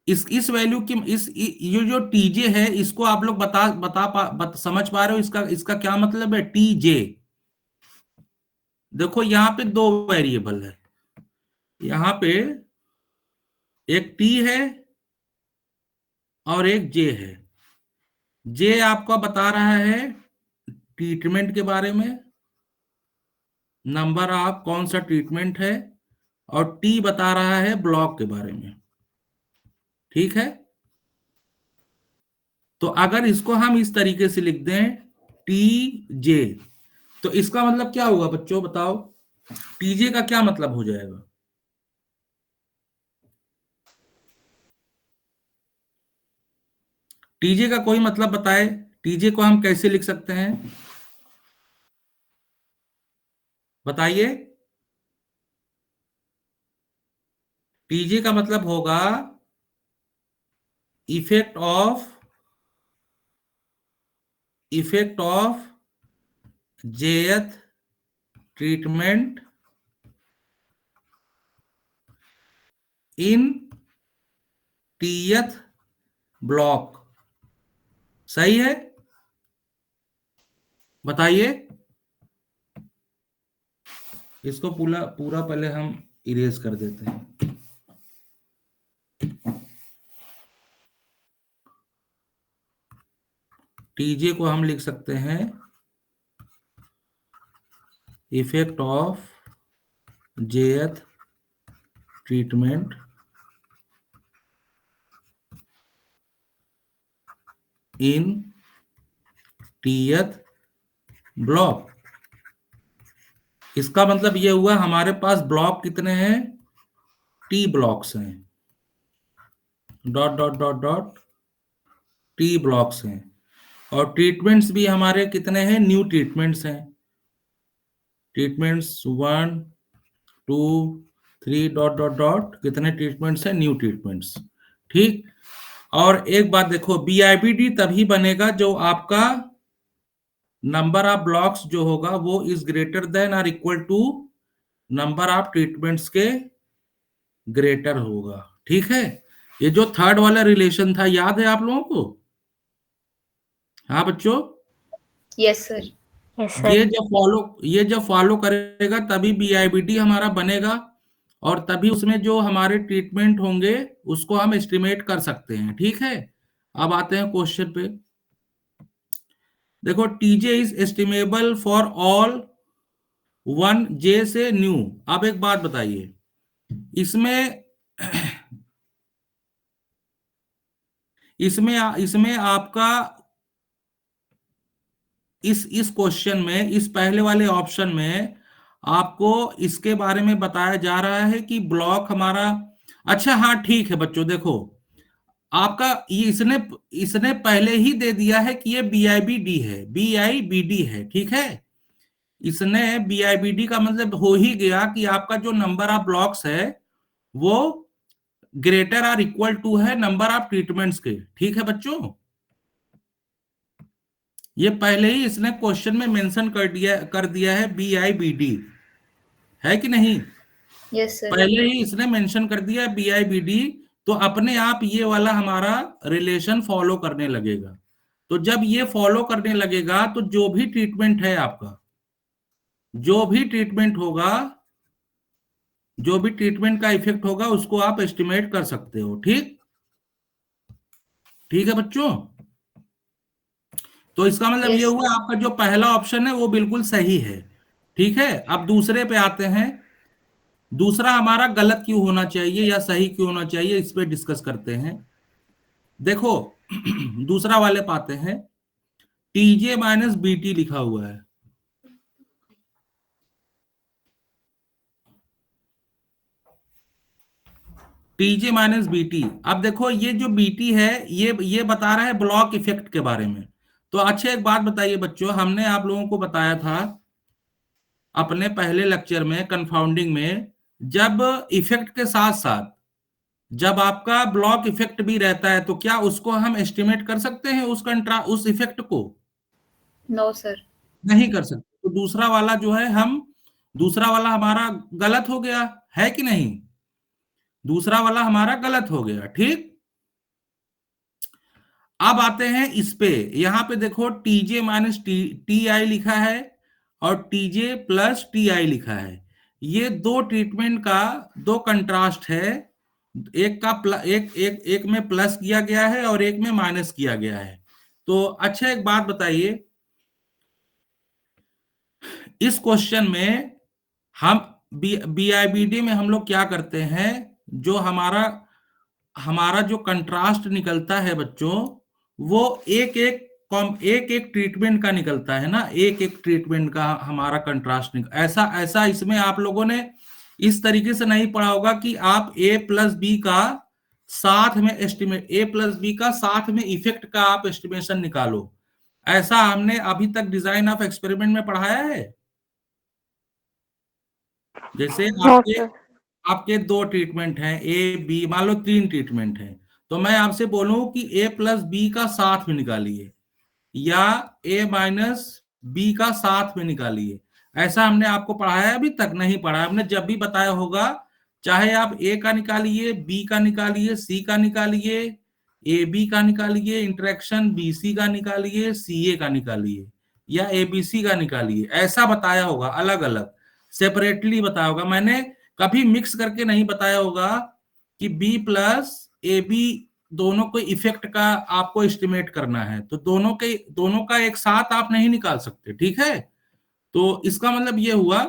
[SPEAKER 2] इस वैल्यू की ये जो टीजे है इसको आप लोग समझ पा रहे हो, इसका इसका क्या मतलब है टीजे? देखो यहाँ पे दो वेरिएबल है, यहाँ पे एक टी है और एक जे है। जे आपका बता रहा है ट्रीटमेंट के बारे में, नंबर ऑफ कौन सा ट्रीटमेंट है, और टी बता रहा है ब्लॉक के बारे में। ठीक है, तो अगर इसको हम इस तरीके से लिख दें टी जे, तो इसका मतलब क्या होगा बच्चों बताओ, टीजे का क्या मतलब हो जाएगा? टीजे का कोई मतलब बताए, टीजे को हम कैसे लिख सकते हैं बताइए? टीजे का मतलब होगा effect of jth treatment in tth block. सही है, बताइए। इसको पूरा पूरा पहले हम इरेज कर देते हैं। टीजे को हम लिख सकते हैं effect of jth treatment in tth block. इसका मतलब ये हुआ हमारे पास ब्लॉक कितने हैं, टी ब्लॉक्स हैं, dot dot dot dot T blocks हैं, और ट्रीटमेंट्स भी हमारे कितने हैं, न्यू ट्रीटमेंट्स हैं, ट्रीटमेंट्स 1 2 3 डॉट डॉट डॉट कितने ट्रीटमेंट्स हैं, न्यू ट्रीटमेंट्स। ठीक, और एक बात देखो, बीआईबीडी तभी बनेगा जो आपका नंबर ऑफ ब्लॉक्स जो होगा वो इज ग्रेटर देन और equal to number of treatments के ग्रेटर होगा। ठीक है, ये जो थर्ड वाला रिलेशन था याद है आप लोगों को? हाँ बच्चों,
[SPEAKER 4] यस सर।
[SPEAKER 5] यस
[SPEAKER 2] ये
[SPEAKER 5] सर।
[SPEAKER 2] जब फॉलो करेगा तभी बीआईबीडी हमारा बनेगा, और तभी उसमें जो हमारे ट्रीटमेंट होंगे उसको हम एस्टिमेट कर सकते हैं। ठीक है, अब आते हैं क्वेश्चन पे। देखो, TJ is estimable for all 1 जे से न्यू। अब एक बात बताइए, इसमें इसमें आपका इस क्वेश्चन में, इस पहले वाले ऑप्शन में आपको इसके बारे में बताया जा रहा है कि ब्लॉक हमारा, अच्छा हाँ ठीक है बच्चों, देखो आपका ये इसने पहले ही दे दिया है कि ये बीआईबीडी है, बीआईबीडी है। ठीक है, इसने बीआईबीडी का मतलब हो ही गया कि आपका जो नंबर ऑफ ब्लॉक्स है वो ग्रेटर और इक्वल टू है नंबर ऑफ ट्रीटमेंट्स के। ठीक है बच्चों, ये पहले ही इसने क्वेश्चन में मेंशन कर दिया है बीआईबीडी, है कि नहीं?
[SPEAKER 4] Yes sir.
[SPEAKER 2] पहले ही इसने मेंशन कर दिया बीआईबीडी, तो अपने आप ये वाला हमारा रिलेशन फॉलो करने लगेगा। तो जब ये फॉलो करने लगेगा तो जो भी ट्रीटमेंट है आपका, जो भी ट्रीटमेंट होगा, जो भी ट्रीटमेंट का इफेक्ट होगा उसको आप एस्टिमेट कर सकते हो। ठीक, ठीक है बच्चों, तो इसका मतलब ये हुआ आपका जो पहला ऑप्शन है वो बिल्कुल सही है। ठीक है, अब दूसरे पे आते हैं। दूसरा हमारा गलत क्यों होना चाहिए या सही क्यों होना चाहिए, इस पे डिस्कस करते हैं। देखो दूसरा वाले पाते हैं, टीजे माइनस बीटी लिखा हुआ है। टीजे माइनस बीटी, अब देखो ये जो बीटी है ये बता रहा है ब्लॉक इफेक्ट के बारे में। तो अच्छा एक बात बताइए बच्चों, हमने आप लोगों को बताया था अपने पहले लेक्चर में कंफाउंडिंग में, जब इफेक्ट के साथ साथ जब आपका ब्लॉक इफेक्ट भी रहता है तो क्या उसको हम एस्टिमेट कर सकते हैं, उस इफेक्ट को?
[SPEAKER 4] नो सर,
[SPEAKER 2] नहीं कर सकते। तो दूसरा वाला जो है दूसरा वाला हमारा गलत हो गया, है कि नहीं? दूसरा वाला हमारा गलत हो गया। ठीक, अब आते हैं इस पे, यहां पे देखो टीजे माइनस टी आई लिखा है और टीजे प्लस टी आई लिखा है। ये दो ट्रीटमेंट का दो कंट्रास्ट है, एक का एक में प्लस किया गया है और एक में माइनस किया गया है। तो अच्छा एक बात बताइए, इस क्वेश्चन में हम बीआईबीडी में हम लोग क्या करते हैं, जो हमारा जो कंट्रास्ट निकलता है बच्चों, वो एक एक ट्रीटमेंट का निकलता है ना, एक एक ट्रीटमेंट का हमारा कंट्रास्ट ऐसा इसमें आप लोगों ने इस तरीके से नहीं पढ़ा होगा कि आप ए प्लस बी का साथ में एस्टिमेट, ए प्लस बी का साथ में इफेक्ट का आप एस्टिमेशन निकालो। ऐसा हमने अभी तक डिजाइन ऑफ एक्सपेरिमेंट में पढ़ाया है? जैसे आपके दो ट्रीटमेंट हैं, ए बी, मान लो 3 ट्रीटमेंट हैं, तो मैं आपसे बोलूं कि ए प्लस बी का साथ में निकालिए या ए माइनस बी का साथ में निकालिए, ऐसा हमने आपको पढ़ाया है? अभी तक नहीं पढ़ाया हमने। जब भी बताया होगा, चाहे आप ए का निकालिए, बी का निकालिए, सी का निकालिए, ए बी का निकालिए, इंटरेक्शन बी सी का निकालिए, सी ए का निकालिए या ए बी सी का निकालिए, ऐसा बताया होगा, अलग अलग सेपरेटली बताया होगा। मैंने कभी मिक्स करके नहीं बताया होगा कि बी प्लस ए बी दोनों को इफेक्ट का आपको एस्टिमेट करना है, तो दोनों का एक साथ आप नहीं निकाल सकते, ठीक है। तो इसका मतलब ये हुआ,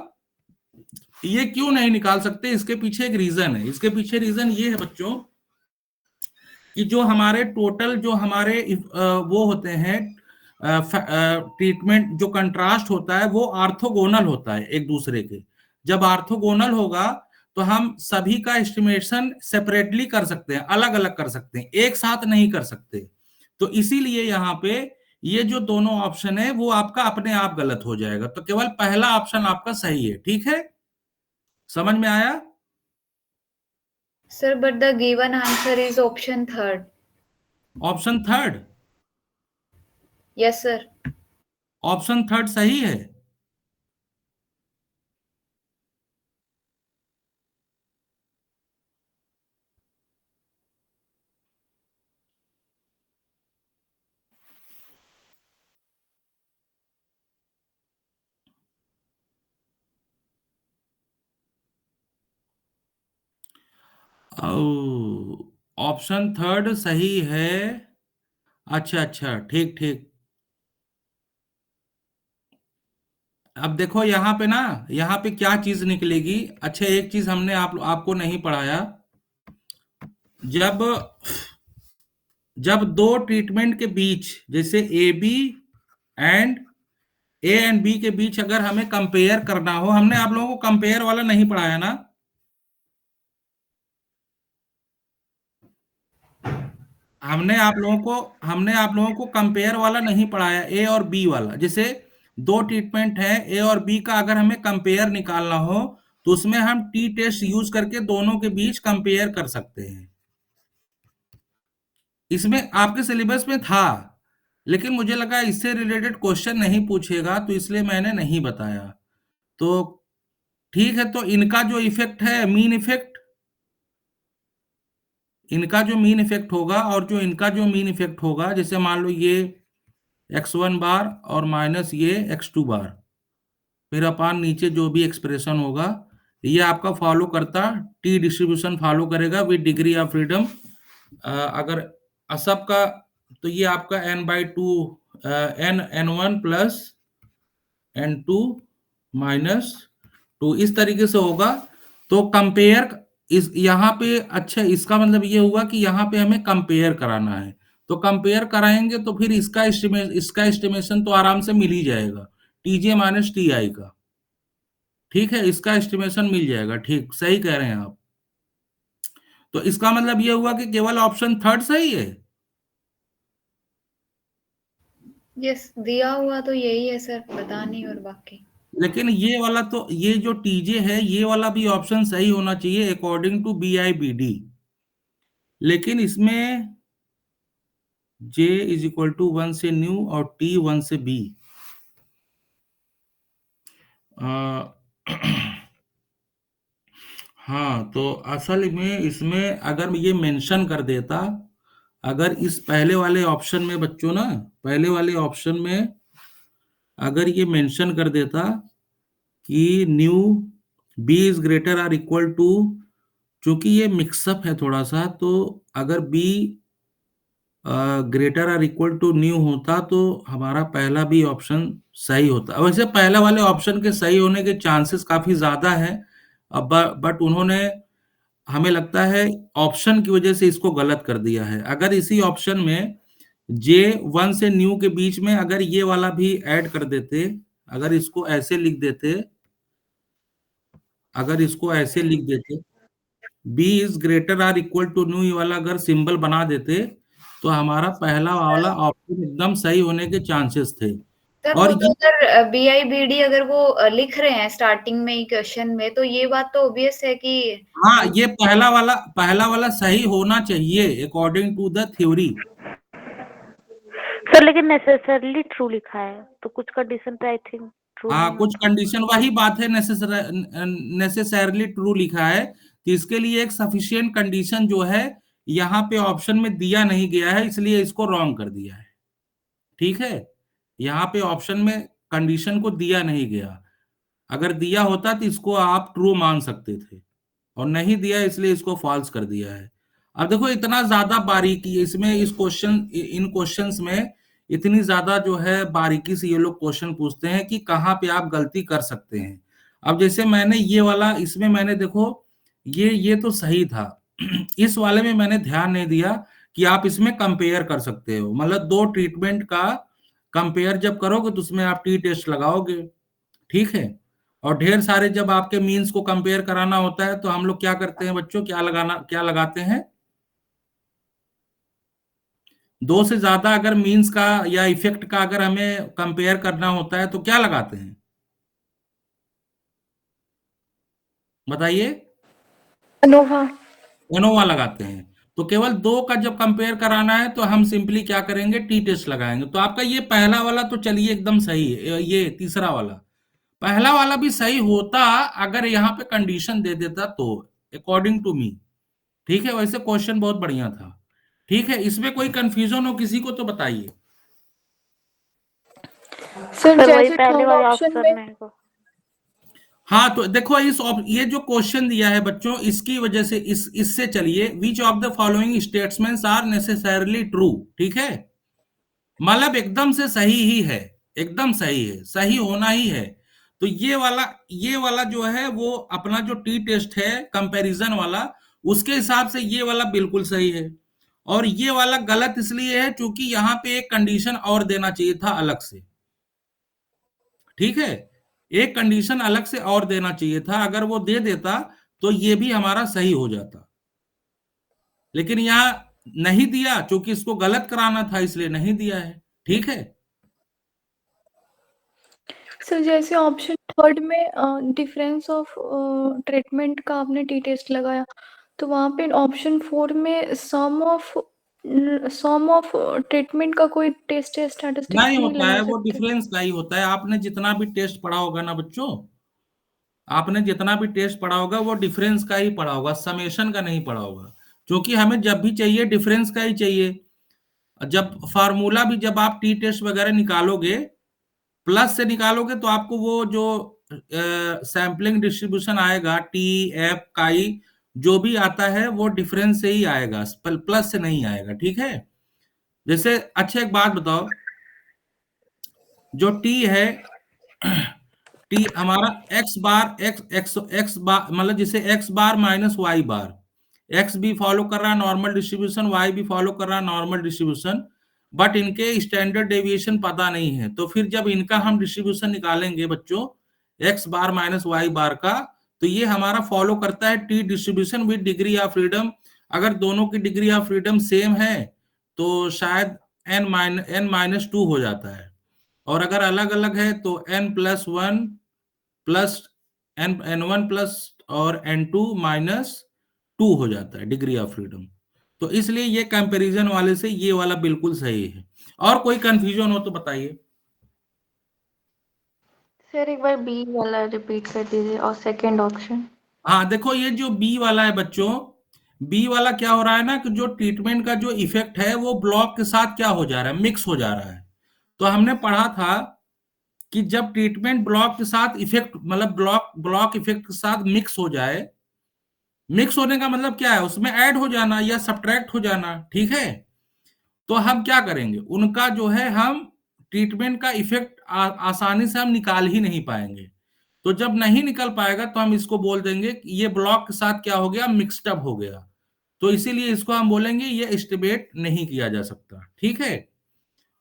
[SPEAKER 2] ये क्यों नहीं निकाल सकते, इसके पीछे एक रीजन है। इसके पीछे रीजन ये है बच्चों कि जो हमारे टोटल जो हमारे वो होते हैं ट्रीटमेंट, जो कंट्रास्ट होता है वो ऑर्थोगोनल होता है एक दूसरे के। जब ऑर्थोगोनल होगा तो हम सभी का एस्टिमेशन सेपरेटली कर सकते हैं, अलग अलग कर सकते हैं, एक साथ नहीं कर सकते। तो इसीलिए यहाँ पे ये जो दोनों ऑप्शन है वो आपका अपने आप गलत हो जाएगा, तो केवल पहला ऑप्शन आपका सही है, ठीक है। समझ में आया?
[SPEAKER 4] Sir, but the given answer is option third.
[SPEAKER 2] Option third?
[SPEAKER 4] Yes, sir.
[SPEAKER 2] Option third सही है? ऑप्शन थर्ड सही है। अच्छा अच्छा, ठीक ठीक। अब देखो यहाँ पे ना, यहाँ पे क्या चीज निकलेगी। अच्छा, एक चीज हमने आपको नहीं पढ़ाया। जब दो ट्रीटमेंट के बीच, जैसे एंड ए एंड बी के बीच अगर हमें कंपेयर करना हो, हमने आप लोगों को कंपेयर वाला नहीं पढ़ाया ना? हमने आप लोगों को कंपेयर वाला नहीं पढ़ाया, ए और बी वाला। जैसे दो ट्रीटमेंट है ए और बी का, अगर हमें कंपेयर निकालना हो तो उसमें हम टी टेस्ट यूज करके दोनों के बीच कंपेयर कर सकते हैं। इसमें आपके सिलेबस में था, लेकिन मुझे लगा इससे रिलेटेड क्वेश्चन नहीं पूछेगा, तो इसलिए मैंने नहीं बताया। तो ठीक है, तो इनका जो इफेक्ट है मीन इफेक्ट, इनका जो मीन इफेक्ट होगा और जो इनका जो मीन इफेक्ट होगा, जैसे मान लो ये x1 बार और माइनस ये x2 बार, फिर अपान नीचे जो भी एक्सप्रेशन होगा, ये आपका फॉलो करता टी डिस्ट्रीब्यूशन फॉलो करेगा विद डिग्री ऑफ फ्रीडम। अगर सब का, तो ये आपका n/2 n1 plus n2 minus 2 इस तरीके से होगा। तो कंपेयर इस यहाँ पे, अच्छा इसका मतलब ये हुआ कि यहाँ पे हमें कंपेयर कराना है, तो कंपेयर कराएंगे तो फिर इसका एस्टिमेशन तो आराम से मिल ही जाएगा, टीजे माइनस टी आई का, ठीक है, इसका एस्टिमेशन मिल जाएगा। ठीक, सही कह रहे हैं आप। तो इसका मतलब ये हुआ कि केवल ऑप्शन थर्ड सही है।
[SPEAKER 4] Yes, दिया हुआ तो यही है सर, पता नहीं और बाकी।
[SPEAKER 2] लेकिन ये वाला तो, ये जो टीजे है ये वाला भी ऑप्शन सही होना चाहिए अकॉर्डिंग टू BIBD। लेकिन इसमें J = 1 से न्यू और T 1 से B। हाँ, तो असल में इसमें अगर ये मेंशन कर देता, अगर इस पहले वाले ऑप्शन में बच्चों ना, पहले वाले ऑप्शन में अगर ये मेंशन कर देता कि nu B is greater or equal to, चूंकि ये मिक्सअप है थोड़ा सा, तो अगर B greater or equal to nu होता तो हमारा पहला भी ऑप्शन सही होता। वैसे पहले वाले ऑप्शन के सही होने के चांसेस काफी ज्यादा है, अब बट उन्होंने, हमें लगता है ऑप्शन की वजह से इसको गलत कर दिया है। अगर इसी ऑप्शन में J1 से न्यू के बीच में अगर ये वाला भी ऐड कर देते, अगर इसको ऐसे लिख देते, B is greater or equal to nu, ये वाला अगर सिंबल बना देते तो हमारा पहला वाला ऑप्शन एकदम सही होने के चांसेस थे।
[SPEAKER 4] सर
[SPEAKER 2] और
[SPEAKER 4] वो तो अगर BIBD अगर वो लिख रहे हैं स्टार्टिंग में ही क्वेश्चन में, तो ये बात तो ऑब्वियस है कि
[SPEAKER 2] हाँ, ये पहला वाला सही होना चाहिए according to the theory.
[SPEAKER 5] Sir लेकिन नेसेसरली ट्रू लिखा है, तो कुछ कंडीशन पे आई थिंक ट्रू
[SPEAKER 2] हाँ, कुछ कंडीशन, वही बात है, नेसेसरली ट्रू लिखा है, तो इसके लिए एक सफिशिएंट कंडीशन जो है यहाँ पे ऑप्शन में दिया नहीं गया है, इसलिए इसको रॉन्ग कर दिया है। ठीक है, यहाँ पे ऑप्शन में कंडीशन को दिया नहीं गया, अगर दिया होता तो इसको आप ट्रू मान सकते थे, और नहीं दिया इसलिए इसको फॉल्स कर दिया है। अब देखो इतना ज्यादा बारीकी इसमें, इन क्वेश्चंस में इतनी ज्यादा जो है बारीकी से ये लोग क्वेश्चन पूछते हैं कि कहाँ पे आप गलती कर सकते हैं। अब जैसे मैंने ये वाला, इसमें मैंने देखो ये तो सही था। इस वाले में मैंने ध्यान नहीं दिया कि आप इसमें कंपेयर कर सकते हो, मतलब दो ट्रीटमेंट का कंपेयर जब करोगे तो उसमें आप टी टेस्ट लगाओगे, ठीक है। और ढेर सारे जब आपके मीन्स को कंपेयर कराना होता है तो हम लोग क्या करते हैं बच्चों, क्या लगाते हैं, दो से ज्यादा अगर मीन्स का या इफेक्ट का अगर हमें कंपेयर करना होता है तो क्या लगाते हैं, बताइए।
[SPEAKER 1] अनोवा।
[SPEAKER 2] एनोवा लगाते हैं। तो केवल दो का जब कंपेयर कराना है तो हम सिंपली क्या करेंगे, टी टेस्ट लगाएंगे। तो आपका ये पहला वाला तो चलिए एकदम सही है, ये तीसरा वाला, पहला वाला भी सही होता अगर यहाँ पे कंडीशन दे देता तो, अकॉर्डिंग टू मी, ठीक है। वैसे क्वेश्चन बहुत बढ़िया था, ठीक है। इसमें कोई कंफ्यूजन हो किसी को तो बताइए।
[SPEAKER 1] सर
[SPEAKER 5] सर वही
[SPEAKER 1] जैसे
[SPEAKER 5] पहले
[SPEAKER 1] थर्ड
[SPEAKER 5] वाले
[SPEAKER 1] ऑप्शन
[SPEAKER 5] ऑप्शन
[SPEAKER 1] में,
[SPEAKER 5] मेरे को।
[SPEAKER 2] हाँ तो देखो ये जो क्वेश्चन दिया है बच्चों, इसकी वजह से इससे चलिए, which of the following statements are necessarily true, ठीक है, मतलब एकदम से सही ही है, एकदम सही है, सही होना ही है। तो ये वाला जो है वो अपना जो टी टेस्ट है कंपैरिजन वाला, उसके हिसाब से ये वाला बिल्कुल सही है। और ये वाला गलत इसलिए है क्योंकि यहाँ पे एक कंडीशन और देना चाहिए था अलग से, ठीक है, एक कंडीशन अलग से और देना चाहिए था, अगर वो दे देता तो ये भी हमारा सही हो जाता। लेकिन यहाँ नहीं दिया क्योंकि इसको गलत कराना था, इसलिए नहीं दिया है, ठीक है।
[SPEAKER 1] सर जैसे ऑप्शन थर्ड में डिफरेंस ऑफ ट्रीटमेंट का आपने टी टेस्ट लगाया, तो वहाँ पे ऑप्शन फोर में सम ऑफ ट्रीटमेंट का कोई टेस्ट या
[SPEAKER 2] नहीं
[SPEAKER 1] स्टैटिस्टिक्स नहीं
[SPEAKER 2] होता
[SPEAKER 1] लगा
[SPEAKER 2] है, वो
[SPEAKER 1] सकते?
[SPEAKER 2] डिफरेंस का ही होता है। आपने जितना भी टेस्ट पढ़ा होगा ना बच्चों, आपने जितना भी टेस्ट पढ़ा होगा वो डिफरेंस का ही पढ़ा होगा, समेशन का नहीं पढ़ा होगा। क्योंकि हमें जब भी चाहिए डिफरेंस का ही चाहिए। जब फार्मूला भी जब आप टी टेस्ट वगैरह निकालोगे, प्लस से निकालोगे तो आपको वो जो सैम्पलिंग डिस्ट्रीब्यूशन आएगा टी एफ काई, जो भी आता है वो डिफरेंस से ही आएगा, प्लस से नहीं आएगा, ठीक है। जैसे अच्छा एक बात बताओ, जो टी है, टी हमारा एक्स बार एक्स एक्स एक्स बार, मतलब जैसे एक्स बार माइनस वाई बार, एक्स भी फॉलो कर रहा है नॉर्मल डिस्ट्रीब्यूशन, वाई भी फॉलो कर रहा है नॉर्मल डिस्ट्रीब्यूशन, बट इनके स्टैंडर्ड डेविएशन पता नहीं है। तो फिर जब इनका हम डिस्ट्रीब्यूशन निकालेंगे बच्चों, एक्स बार माइनस वाई बार का, तो ये हमारा फॉलो करता है T distribution with degree of freedom. अगर दोनों की डिग्री ऑफ फ्रीडम सेम है तो शायद एन माइनस टू हो जाता है, और अगर अलग अलग है तो n plus one plus N one plus और एन टू माइनस टू हो जाता है डिग्री ऑफ फ्रीडम। तो इसलिए ये कंपैरिजन वाले से ये वाला बिल्कुल सही है। और कोई कंफ्यूजन हो तो बताइए।
[SPEAKER 3] सर एक बार बी वाला रिपीट कर दीजिए और सेकंड ऑप्शन।
[SPEAKER 2] हाँ देखो ये जो बी वाला है बच्चों, बी वाला क्या हो रहा है ना कि जो ट्रीटमेंट का जो इफेक्ट है वो ब्लॉक के साथ क्या हो जा रहा है, मिक्स हो जा रहा है। तो हमने पढ़ा था कि जब ट्रीटमेंट ब्लॉक के साथ इफेक्ट, मतलब ब्लॉक इफेक्ट के साथ मिक्स हो जाए, मिक्स होने का मतलब क्या है, उसमें ऐड हो जाना या सब्ट्रैक्ट हो जाना, ठीक है। तो हम क्या करेंगे, उनका जो है हम ट्रीटमेंट का इफेक्ट आसानी से हम निकाल ही नहीं पाएंगे। तो जब नहीं निकल पाएगा तो हम इसको बोल देंगे कि ये ब्लॉक के साथ क्या हो गया, मिक्सड अप हो गया। तो इसीलिए इसको हम बोलेंगे ये एस्टिमेट नहीं किया जा सकता, ठीक है।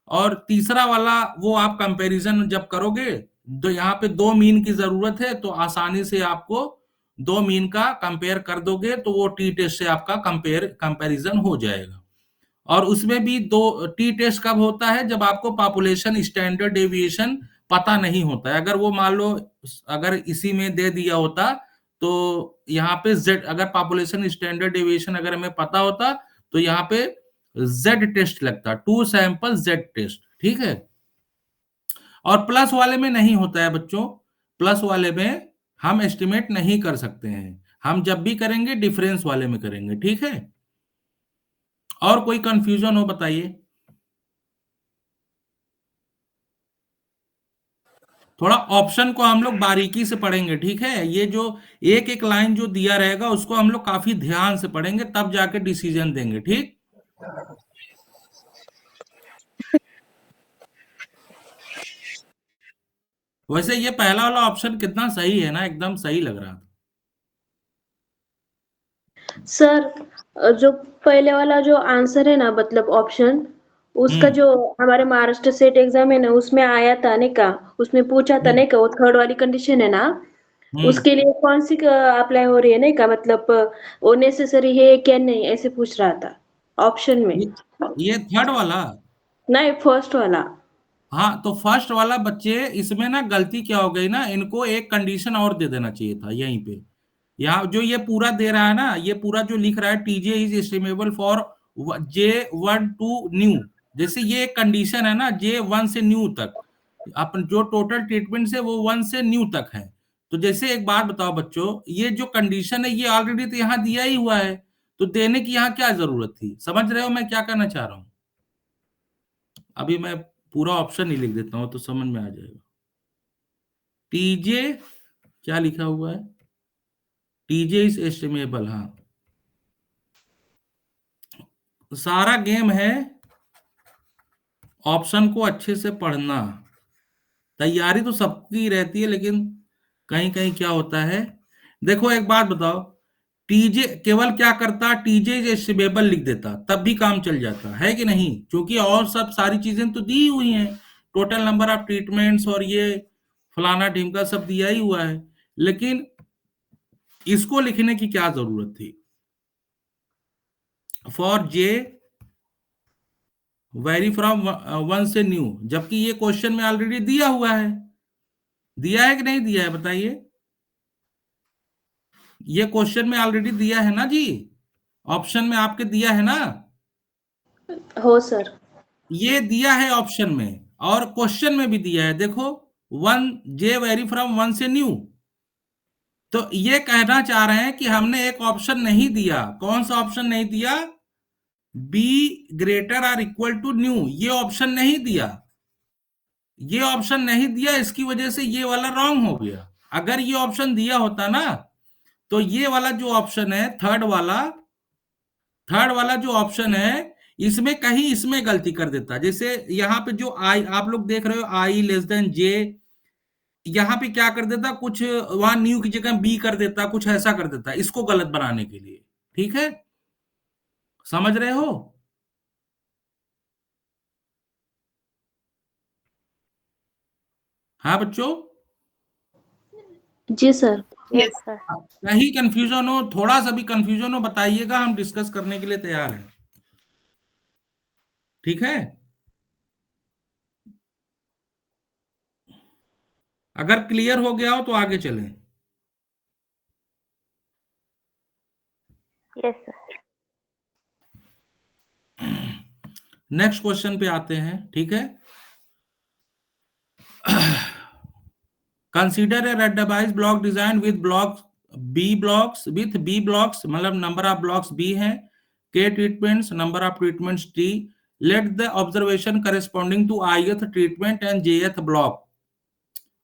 [SPEAKER 2] और तीसरा वाला वो आप कंपैरिजन जब करोगे, तो यहाँ पे दो मीन की जरूरत है, तो आसानी से आपको दो मीन का कंपेयर कर दोगे तो वो टी टेस्ट से आपका कंपैरिजन हो जाएगा। और उसमें भी दो टी टेस्ट कब होता है, जब आपको पॉपुलेशन स्टैंडर्ड डेविएशन पता नहीं होता है। अगर वो मान लो अगर इसी में दे दिया होता तो यहाँ पे जेड, अगर पॉपुलेशन स्टैंडर्ड डेविएशन अगर हमें पता होता तो यहाँ पे जेड टेस्ट लगता, टू सैंपल जेड टेस्ट, ठीक है। और प्लस वाले में नहीं होता है बच्चों, प्लस वाले में हम एस्टिमेट नहीं कर सकते हैं, हम जब भी करेंगे डिफरेंस वाले में करेंगे, ठीक है। और कोई कंफ्यूजन हो बताइए। थोड़ा ऑप्शन को हम लोग बारीकी से पढ़ेंगे, ठीक है। ये जो एक एक लाइन जो दिया रहेगा उसको हम लोग काफी ध्यान से पढ़ेंगे, तब जाके डिसीजन देंगे, ठीक। वैसे ये पहला वाला ऑप्शन कितना सही है ना, एकदम सही लग रहा था।
[SPEAKER 6] सर जो पहले वाला जो आंसर है ना, मतलब ऑप्शन, उसका जो हमारे महाराष्ट्र स्टेट एग्जाम है ना, उसमें आया था नहीं का, उसमें पूछा था नहीं का, वो थर्ड वाली कंडीशन है ना, उसके लिए कौन सी अप्लाई हो रही है नहीं का, मतलब वो नेसेसरी है क्या नहीं, ऐसे पूछ रहा था ऑप्शन में।
[SPEAKER 2] ये थर्ड वाला?
[SPEAKER 6] नहीं, फर्स्ट वाला।
[SPEAKER 2] हाँ, तो फर्स्ट वाला बच्चे इसमें ना गलती क्या हो गई ना, इनको एक कंडीशन और दे देना चाहिए था यहीं पे। यहाँ जो ये पूरा दे रहा है ना, ये पूरा जो लिख रहा है TJ is estimable for J1 to new, जैसे ये एक कंडीशन है ना J1 से न्यू तक, अपन जो टोटल ट्रीटमेंट है वो 1 से न्यू तक है। तो जैसे एक बात बताओ बच्चों, ये जो कंडीशन है ये ऑलरेडी तो यहाँ दिया ही हुआ है, तो देने की यहाँ क्या जरूरत थी? समझ रहे हो मैं क्या कहना चाह रहा हूँ? अभी मैं पूरा ऑप्शन ही लिख देता हूँ तो समझ में आ जाएगा। टीजे क्या लिखा हुआ है? TJ is estimable. हाँ, सारा गेम है ऑप्शन को अच्छे से पढ़ना। तैयारी तो सबकी रहती है, लेकिन कहीं कहीं क्या होता है, देखो एक बात बताओ, टीजे केवल क्या करता, टीजे इज एस्टिमेबल लिख देता तब भी काम चल जाता है कि नहीं, क्योंकि और सब सारी चीजें तो दी हुई हैं, टोटल नंबर ऑफ ट्रीटमेंट्स और ये फलाना ढिमका सब दिया ही हुआ है, लेकिन इसको लिखने की क्या जरूरत थी? फॉर जे वेरी फ्रॉम 1 से न्यू, जबकि ये क्वेश्चन में ऑलरेडी दिया हुआ है। दिया है कि नहीं दिया है बताइए? ये क्वेश्चन में ऑलरेडी दिया है ना जी, ऑप्शन में आपके दिया है ना।
[SPEAKER 6] हो सर।
[SPEAKER 2] ये दिया है ऑप्शन में और क्वेश्चन में भी दिया है, देखो 1 J वेरी फ्रॉम 1 से न्यू। तो ये कहना चाह रहे हैं कि हमने एक ऑप्शन नहीं दिया। कौन सा ऑप्शन नहीं दिया? B greater or equal to nu, ये ऑप्शन नहीं दिया। ये ऑप्शन नहीं दिया, इसकी वजह से ये वाला रॉन्ग हो गया। अगर ये ऑप्शन दिया होता ना, तो ये वाला जो ऑप्शन है थर्ड वाला जो ऑप्शन है, इसमें कहीं इसमें गलती कर देता। जैसे यहाँ पे जो आई आप लोग देख रहे हो, आई लेस देन जे, यहाँ पे क्या कर देता, कुछ वहां न्यू की जगह बी कर देता, कुछ ऐसा कर देता इसको गलत बनाने के लिए, ठीक है। समझ रहे हो? हाँ बच्चों,
[SPEAKER 6] जी सर।
[SPEAKER 5] Yes sir.
[SPEAKER 2] कहीं कंफ्यूजन हो, थोड़ा सा भी कंफ्यूजन हो बताइएगा, हम डिस्कस करने के लिए तैयार हैं, ठीक है। अगर क्लियर हो गया हो तो आगे चलें।
[SPEAKER 5] Yes sir.
[SPEAKER 2] नेक्स्ट क्वेश्चन पे आते हैं, ठीक है। Consider a randomise block design with blocks मतलब नंबर ऑफ ब्लॉक्स बी हैं, K treatments, number of treatments T, let the observation corresponding to ith treatment and jth block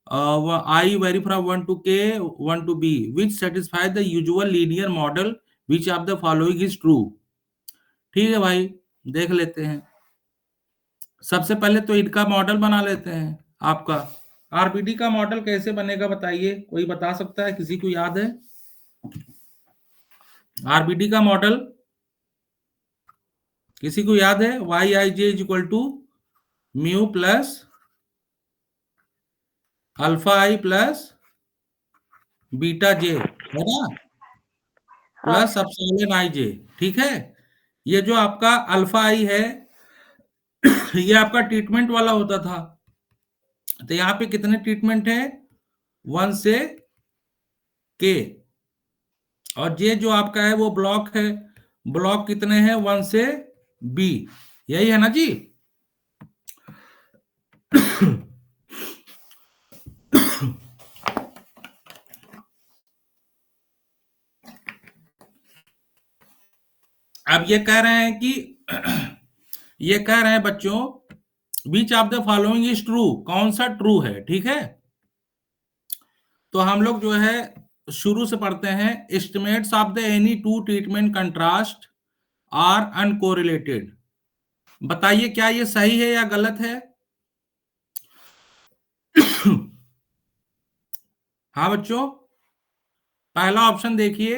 [SPEAKER 2] I vary from 1 to k 1 to b which satisfy the usual linear model, which of the following is true। ठीक है भाई, देख लेते हैं। सबसे पहले तो इनका मॉडल बना लेते हैं। आपका आरबीडी का मॉडल कैसे बनेगा बताइए, कोई बता सकता है? किसी को याद है आरबीडी का मॉडल? किसी को याद है? Y I J is equal to mu plus alpha I plus beta J, है ना, प्लस एप्सिलॉन आई जे, ठीक है। ये जो आपका अल्फा आई है ये आपका ट्रीटमेंट वाला होता था, तो यहाँ पे कितने ट्रीटमेंट है? 1 से के, और जे जो आपका है वो ब्लॉक है, ब्लॉक कितने हैं? 1 से बी, यही है ना जी। अब ये कह रहे हैं कि ये कह रहे हैं बच्चों, which of the following is true, कौन सा ट्रू है, ठीक है। तो हम लोग जो है शुरू से पढ़ते हैं। Estimates of the any two treatment contrast are uncorrelated. बताइए क्या ये सही है या गलत है? हाँ बच्चों, पहला ऑप्शन देखिए,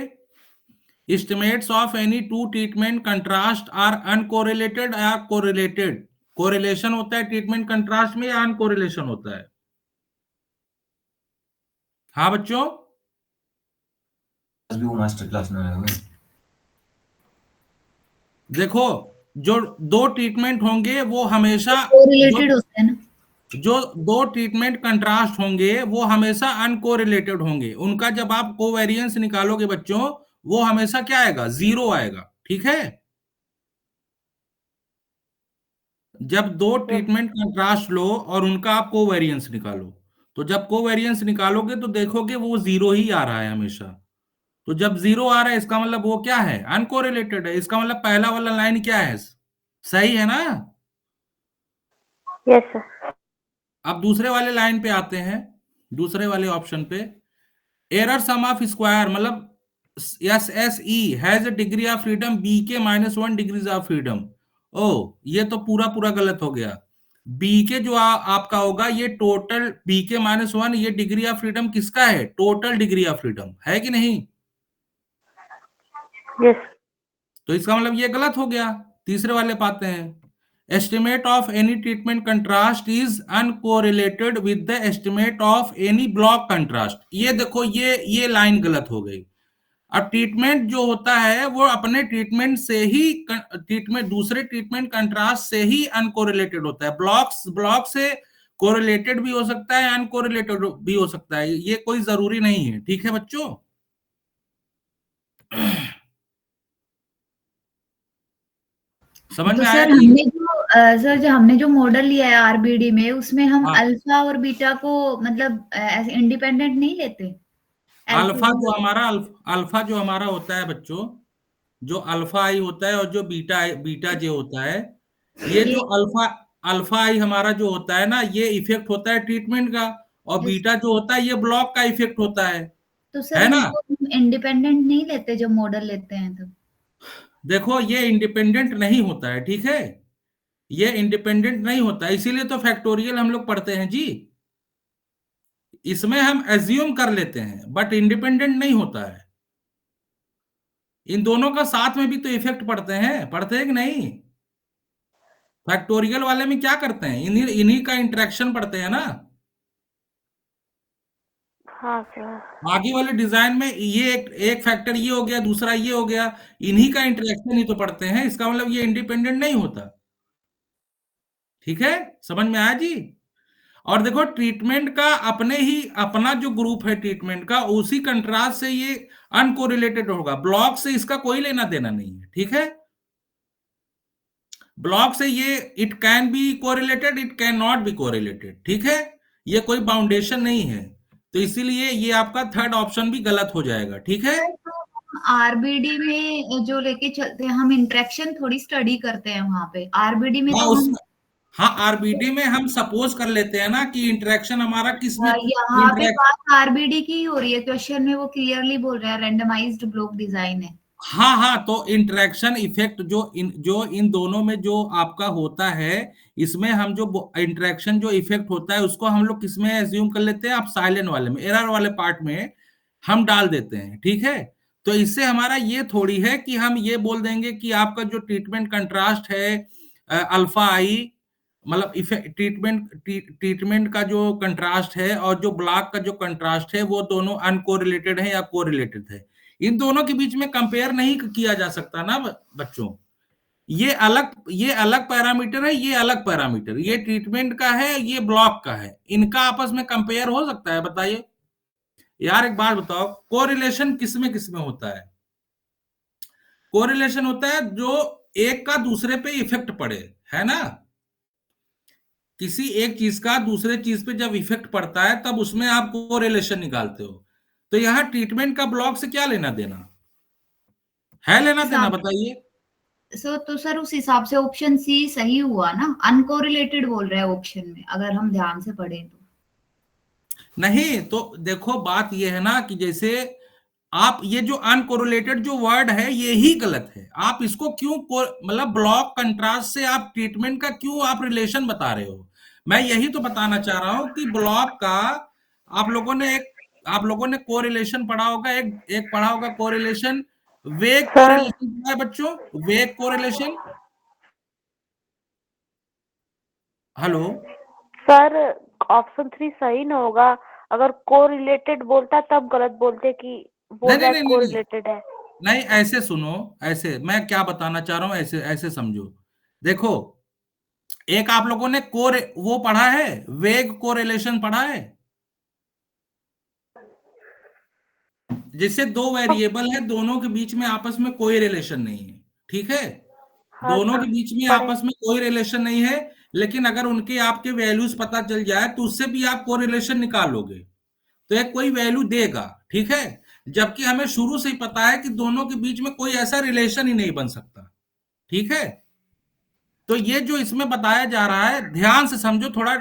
[SPEAKER 2] estimates of any two treatment contrast are uncorrelated या कोरिलेटेड। कोरिलेशन होता है ट्रीटमेंट कंट्रास्ट में या अनकोरिलेशन होता है? हाँ बच्चों,
[SPEAKER 7] भी वो मास्टर क्लास में आए हुए।
[SPEAKER 2] देखो जो दो ट्रीटमेंट होंगे वो हमेशा
[SPEAKER 4] कोरिलेटेड होते हैं ना।
[SPEAKER 2] जो दो ट्रीटमेंट कंट्रास्ट होंगे वो हमेशा अनकोरिलेटेड होंगे। उनका जब आप कोवेरिएंस निकालोगे बच्चों, वो हमेशा क्या आएगा? 0 आएगा। ठीक है, जब दो ट्रीटमेंट कंट्रास्ट लो और उनका आप कोवेरिएंस निकालो, तो जब कोवेरिएंस निकालोगे तो देखोगे वो 0 ही आ रहा है हमेशा। तो जब 0 आ रहा है इसका मतलब वो क्या है? अनकोरिलेटेड है। इसका मतलब पहला वाला लाइन क्या है? सही है ना?
[SPEAKER 5] Yes sir.
[SPEAKER 2] अब दूसरे वाले लाइन पे आते हैं, दूसरे वाले ऑप्शन पे। एरर सम ऑफ स्क्वायर मतलब SSE has a degree of freedom BK -1 degrees of freedom. ओ, ये तो पूरा पूरा गलत हो गया। BK जो आपका होगा ये टोटल BK -1, ये डिग्री ऑफ फ्रीडम किसका है? टोटल डिग्री ऑफ फ्रीडम है कि नहीं?
[SPEAKER 5] यस।
[SPEAKER 2] तो इसका मतलब ये गलत हो गया। तीसरे वाले पाते हैं, estimate of any treatment contrast is uncorrelated with the estimate of any block contrast. ये देखो ये लाइन गलत हो गई। अब ट्रीटमेंट जो होता है वो अपने ट्रीटमेंट से ही दूसरे ट्रीटमेंट कंट्रास्ट से ही अनकोरिलेटेड होता है। ब्लॉक से कोरिलेटेड भी हो सकता है, अनकोरिलेटेड भी हो सकता है, ये कोई जरूरी नहीं है। ठीक है बच्चों, समझ
[SPEAKER 4] तो
[SPEAKER 2] में आया?
[SPEAKER 4] सर जो हमने जो मॉडल लिया है आरबीडी में, उसमें हम
[SPEAKER 2] हाँ।
[SPEAKER 4] अल्फा और बीटा को मतलब ऐसे इंडिपेंडेंट नहीं लेते।
[SPEAKER 2] अल्फा जो हमारा होता है बच्चों, जो अल्फा आई होता है और जो बीटा जे होता है, ये जो अल्फा आई हमारा जो होता है ना, ये इफेक्ट होता है ट्रीटमेंट का, और बीटा जो होता है ये ब्लॉक का इफेक्ट होता है।
[SPEAKER 4] तो सर
[SPEAKER 2] है ना?
[SPEAKER 4] इनको इंडिपेंडेंट नहीं लेते जब मॉडल लेते हैं तो?
[SPEAKER 2] देखो ये इंडिपेंडेंट नहीं होता है। ठीक है, ये इंडिपेंडेंट नहीं होता है, इसीलिए तो फैक्टोरियल हम लोग पढ़ते हैं जी। इसमें हम एज्यूम कर लेते हैं बट इंडिपेंडेंट नहीं होता है। इन दोनों का साथ में भी तो इफेक्ट पड़ते हैं कि नहीं? फैक्टोरियल वाले में क्या करते हैं? इन्हीं का इंटरेक्शन पड़ते हैं ना।
[SPEAKER 5] हाँ सर।
[SPEAKER 2] आगे वाले डिजाइन में ये एक फैक्टर ये हो गया, दूसरा ये हो गया, इन्हीं का इंटरेक्शन ही तो पड़ते हैं। इसका मतलब ये इंडिपेंडेंट नहीं होता। ठीक है, समझ में आया जी? और देखो ट्रीटमेंट का अपना जो ग्रुप है ट्रीटमेंट का, उसी कंट्रास्ट से ये अनकोरिलेटेड होगा। ब्लॉक से इसका कोई लेना देना नहीं है। ठीक है, ब्लॉक से ये it can be correlated, it can not be correlated. ठीक है, ये कोई बाउंडेशन नहीं है। तो इसीलिए ये आपका थर्ड ऑप्शन भी गलत हो जाएगा। ठीक है,
[SPEAKER 4] आरबीडी में जो लेके चलते हैं हम इंटरेक्शन थोड़ी स्टडी करते हैं वहां पे। आरबीडी में
[SPEAKER 2] हाँ
[SPEAKER 4] तो हम
[SPEAKER 2] आरबीडी में हम सपोज कर लेते हैं ना कि इंटरेक्शन हमारा किस में
[SPEAKER 4] यहाँ पे बात आरबीडी की ही हो रही है। क्वेश्चन में वो क्लियरली बोल रहे हैं रैंडमाइज्ड ब्लॉक डिजाइन है।
[SPEAKER 2] हाँ, तो इंटरेक्शन इफेक्ट जो इन दोनों में जो आपका होता है, इसमें हम जो इंटरेक्शन जो इफेक्ट होता है उसको हम लोग किस में एज्यूम कर लेते हैं? आप साइलेंट वाले में, एरर वाले पार्ट में हम डाल देते हैं। ठीक है, तो इससे हमारा ये थोड़ी है कि हम ये बोल देंगे कि आपका जो ट्रीटमेंट कंट्रास्ट है अल्फा आई, मतलब ट्रीटमेंट का जो कंट्रास्ट है और जो ब्लॉक का जो कंट्रास्ट है वो दोनों अनकोरिलेटेड है या कोरिलेटेड है। इन दोनों के बीच में कंपेयर नहीं किया जा सकता ना बच्चों। ये अलग पैरामीटर है, ये अलग पैरामीटर, ये ट्रीटमेंट का है, ये ब्लॉक का है। इनका आपस में कंपेयर हो सकता है? बताइए यार, एक बात बताओ, कोरिलेशन किसमें होता है? कोरिलेशन होता है जो एक का दूसरे पे इफेक्ट पड़े, है ना? किसी एक चीज का दूसरे चीज पे जब इफेक्ट पड़ता है तब उसमें आप कोरिलेशन निकालते हो। तो यहां ट्रीटमेंट का ब्लॉक से क्या लेना देना है? लेना देना बताइए।
[SPEAKER 4] तो सर उस हिसाब से ऑप्शन सी सही हुआ ना? अनकोरिलेटेड बोल रहे हैं ऑप्शन में, अगर हम ध्यान से पढ़ें तो।
[SPEAKER 2] नहीं तो देखो बात ये है ना कि जैसे आप ये जो अनकोरिलेटेड जो वर्ड है ये ही गलत है। आप इसको क्यों मतलब ब्लॉक कंट्रास्ट से आप ट्रीटमेंट का क्यों आप रिलेशन बता रहे हो? मैं यही तो बताना चाह रहा हूं कि ब्लॉक का आप लोगों ने कोरिलेशन पढ़ा होगा, एक पढ़ा होगा कोरिलेशन, वेग
[SPEAKER 5] सर
[SPEAKER 2] कोरिलेशन पढ़ा है बच्चों, वेग कोरिलेशन। हेलो
[SPEAKER 5] सर ऑप्शन 3 सही ना होगा। अगर कोरिलेटेड बोलता तब गलत बोलते कि बोल
[SPEAKER 2] नहीं
[SPEAKER 5] रहा
[SPEAKER 2] नहीं
[SPEAKER 5] है
[SPEAKER 2] नहीं नहीं नहीं
[SPEAKER 5] कोरिलेटेड है।
[SPEAKER 2] नहीं, ऐसे सुनो, ऐसे मैं क्या बताना चाह रहा हूं, ऐसे ऐसे समझो। देखो, एक आप लोगों ने वो पढ़ा है, वेग कोरिलेशन पढ़ा है, जिससे दो वेरिएबल है, दोनों के बीच में आपस में कोई रिलेशन नहीं है, ठीक है?
[SPEAKER 5] हाँ
[SPEAKER 2] दोनों
[SPEAKER 5] सर
[SPEAKER 2] के बीच में
[SPEAKER 5] पढ़े।
[SPEAKER 2] आपस में कोई रिलेशन नहीं है, लेकिन अगर उनके आपके वैल्यूज पता चल जाए तो उससे भी आप कोरिलेशन निकालोगे, तो एक कोई वैल्यू देगा, ठीक है? जबकि हमें शुरू से ही पता है कि दोनों के बीच में कोई ऐसा रिलेशन ही नहीं बन सकता, ठीक है? तो ये जो इसमें बताया जा रहा है, ध्यान से समझो थोड़ा।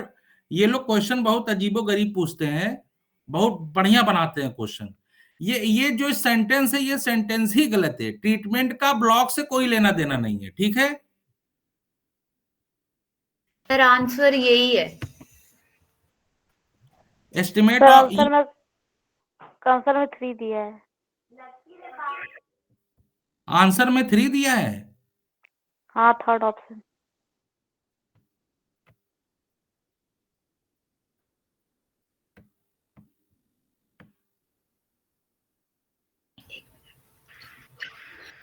[SPEAKER 2] ये लोग क्वेश्चन बहुत अजीबोगरीब पूछते हैं, बहुत बढ़िया बनाते हैं क्वेश्चन। ये जो सेंटेंस है, ये सेंटेंस ही गलत है। ट्रीटमेंट का ब्लॉक से कोई लेना देना नहीं है, ठीक है?
[SPEAKER 4] सर आंसर यही है।
[SPEAKER 2] एस्टिमेट
[SPEAKER 5] सर
[SPEAKER 2] ऑफ
[SPEAKER 5] आंसर में 3 दिया है।
[SPEAKER 2] आंसर में 3 दिया है।
[SPEAKER 5] हाँ थर्ड ऑप्शन।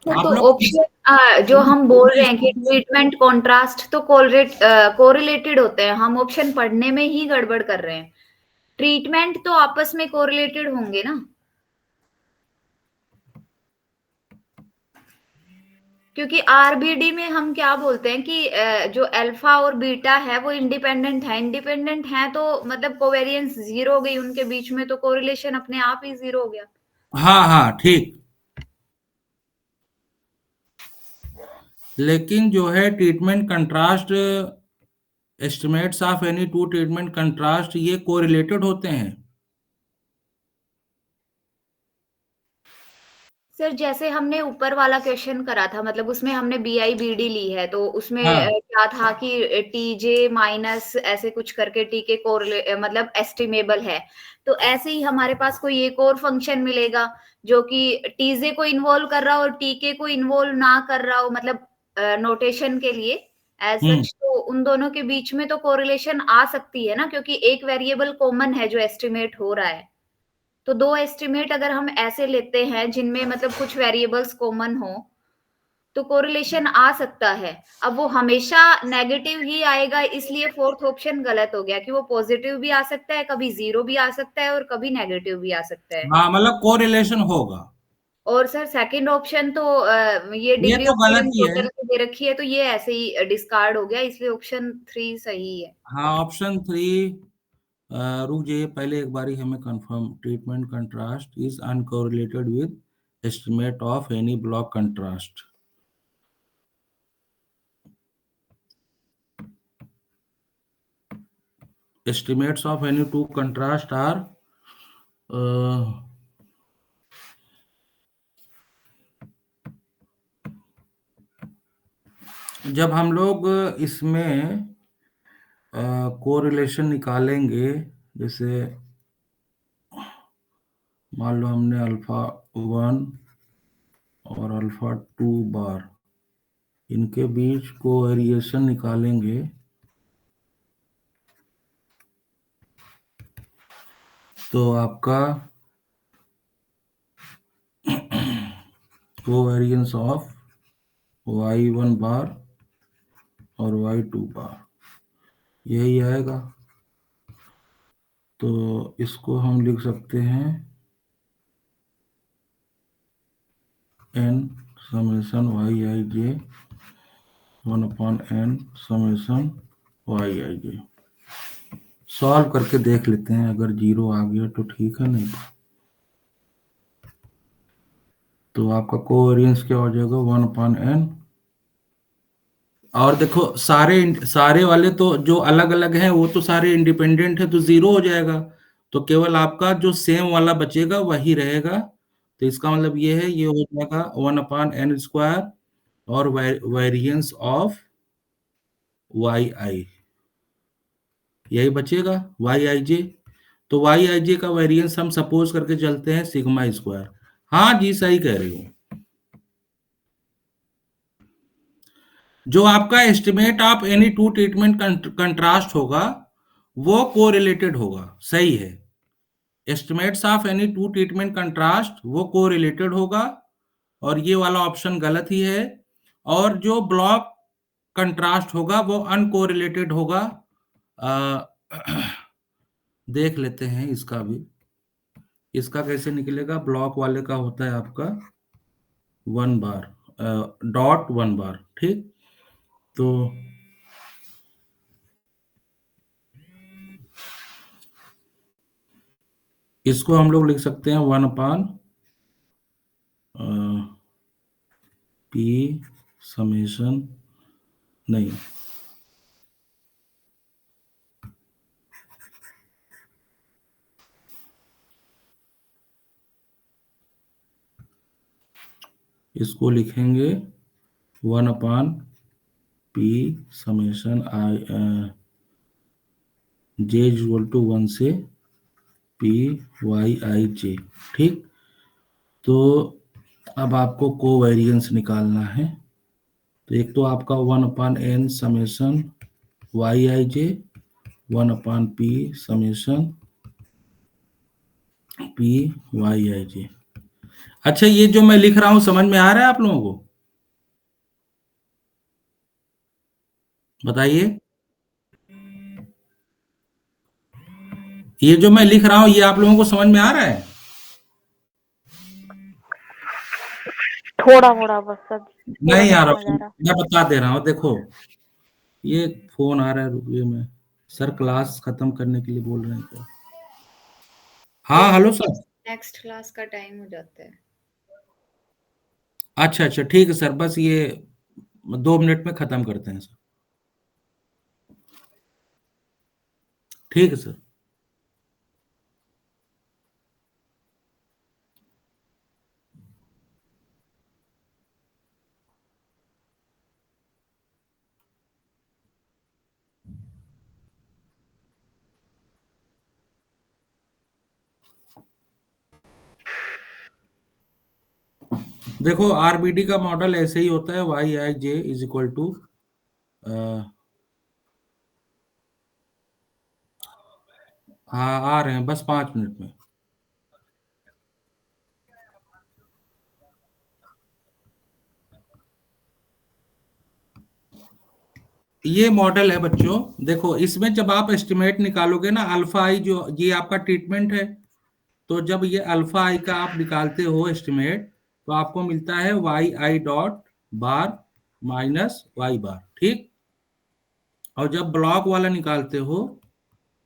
[SPEAKER 2] आप
[SPEAKER 4] तो
[SPEAKER 2] लोग
[SPEAKER 4] ऑप्शन जो हम बोल रहे हैं कि ट्रीटमेंट कॉन्ट्रास्ट तो कोरिलेटेड होते हैं, हम ऑप्शन पढ़ने में ही गड़बड़ कर रहे हैं। ट्रीटमेंट तो आपस में कोरिलेटेड होंगे ना, क्योंकि आरबीडी में हम क्या बोलते हैं कि जो अल्फा और बीटा है वो इंडिपेंडेंट है तो मतलब कोवेरियंस 0 हो गई उनके बीच में, तो कोरिलेशन अपने आप ही 0 हो गया।
[SPEAKER 2] हाँ हाँ ठीक, लेकिन जो है treatment contrast, estimates of any two treatment contrast, ये कोरिलेटेड होते हैं।
[SPEAKER 4] सर जैसे हमने ऊपर वाला क्वेश्चन करा था, मतलब उसमें हमने BI BD ली है, तो उसमें
[SPEAKER 2] हाँ
[SPEAKER 4] क्या था कि TJ माइनस ऐसे कुछ करके T के मतलब एस्टिमेबल है। तो ऐसे ही हमारे पास कोई एक और फंक्शन मिलेगा जो कि TJ को इन्वॉल्व कर रहा हो और TK को इन्वॉल्व ना कर रहा हो, मतलब नोटेशन के लिए एज
[SPEAKER 2] हम्म
[SPEAKER 4] सच, तो उन दोनों के बीच में तो कोरिलेशन आ सकती है ना, क्योंकि एक वेरिएबल कॉमन है जो एस्टिमेट हो रहा है। तो दो एस्टिमेट अगर हम ऐसे लेते हैं जिनमें मतलब कुछ वेरिएबल्स कॉमन हो, तो कोरिलेशन आ सकता है। अब वो हमेशा नेगेटिव ही आएगा, इसलिए फोर्थ ऑप्शन गलत हो गया कि वो पॉजिटिव भी आ सकता है, कभी 0 भी आ सकता है और कभी नेगेटिव भी आ सकता है।
[SPEAKER 2] हाँ, मतलब कोरिलेशन होगा।
[SPEAKER 4] और सर सेकंड ऑप्शन तो ये
[SPEAKER 2] ये
[SPEAKER 4] डिग्री
[SPEAKER 2] तो
[SPEAKER 4] ऑफ
[SPEAKER 2] गलत
[SPEAKER 4] फ्रीडम
[SPEAKER 2] ही है।
[SPEAKER 4] टोटल की दे रखी है, तो ये ऐसे ही डिस्कार्ड हो गया, इसलिए ऑप्शन 3 सही है।
[SPEAKER 2] हाँ ऑप्शन 3, रुक जाइए पहले एक बारी हमें confirm. Treatment contrast is uncorrelated with estimate of any block contrast. estimates of any two contrast are जब हम लोग इसमें कोरिलेशन निकालेंगे, जैसे मान लो हमने अल्फा 1 और अल्फा 2 बार, इनके बीच कोवेरिएशन निकालेंगे, तो आपका कोवेरिएंस ऑफ y1 बार और y2 बार यही आएगा। तो इसको हम लिख सकते हैं n summation yij 1/n summation yij। Solve करके देख लेते हैं, अगर 0 आ गया तो ठीक है, नहीं तो आपका कोवेरिएंस क्या हो जाएगा 1/n। और देखो सारे सारे वाले तो जो अलग अलग हैं वो तो सारे इंडिपेंडेंट है, तो 0 हो जाएगा। तो केवल आपका जो सेम वाला बचेगा वही रहेगा। तो इसका मतलब ये है, ये हो जाएगा 1/n² और वेरिएंस ऑफ वाई आई, यही बचेगा वाई आई जे। तो वाई आई जे का वेरिएंस हम सपोज करके चलते हैं सिग्मा स्क्वायर। हाँ जी, सही कह रही हूँ। जो आपका estimate of any two treatment contrast होगा वो कोरिलेटेड होगा, सही है। Estimates of any two treatment contrast वो कोरिलेटेड होगा, और ये वाला ऑप्शन गलत ही है। और जो ब्लॉक कंट्रास्ट होगा वो अनकोरिलेटेड होगा। देख लेते हैं इसका भी, इसका कैसे निकलेगा। ब्लॉक वाले का होता है आपका 1 बार डॉट 1 बार, ठीक। तो इसको हम लोग लिख सकते हैं 1/p समेशन, नहीं, इसको लिखेंगे 1/p summation i j equal to 1 से p y i j, ठीक। तो अब आपको कोवेरिएंस निकालना है। तो एक तो आपका 1/n summation y i j, 1/p summation p y i j। अच्छा, ये जो मैं लिख रहा हूं समझ में आ रहा है आप लोगों को? बताइए, ये जो मैं लिख रहा हूं ये आप लोगों को समझ में आ रहा है?
[SPEAKER 5] थोड़ा मोड़ा बस सर,
[SPEAKER 2] नहीं आ रहा,
[SPEAKER 5] समझ आ रहा।
[SPEAKER 2] मैं बता दे रहा हूं। देखो, ये फोन आ रहा है, रुकिए, मैं सर क्लास खत्म करने के लिए बोल रहे हैं क्या? हाँ, हेलो सर।
[SPEAKER 4] नेक्स्ट क्लास का टाइम हो जाता है।
[SPEAKER 2] अच्छा अच्छा, ठीक है सर, बस ये 2 मिनट में खत्म करते हैं सर। ठीक है सर। देखो, आरबीडी का मॉडल ऐसे ही होता है, Y I J is equal to, हाँ आ रहे हैं, बस 5 मिनट में। ये मॉडल है बच्चों। देखो, इसमें जब आप एस्टिमेट निकालोगे ना, अल्फा आई जो ये आपका ट्रीटमेंट है, तो जब ये अल्फा आई का आप निकालते हो एस्टिमेट, तो आपको मिलता है Y I dot bar minus Y bar, ठीक। और जब ब्लॉक वाला निकालते हो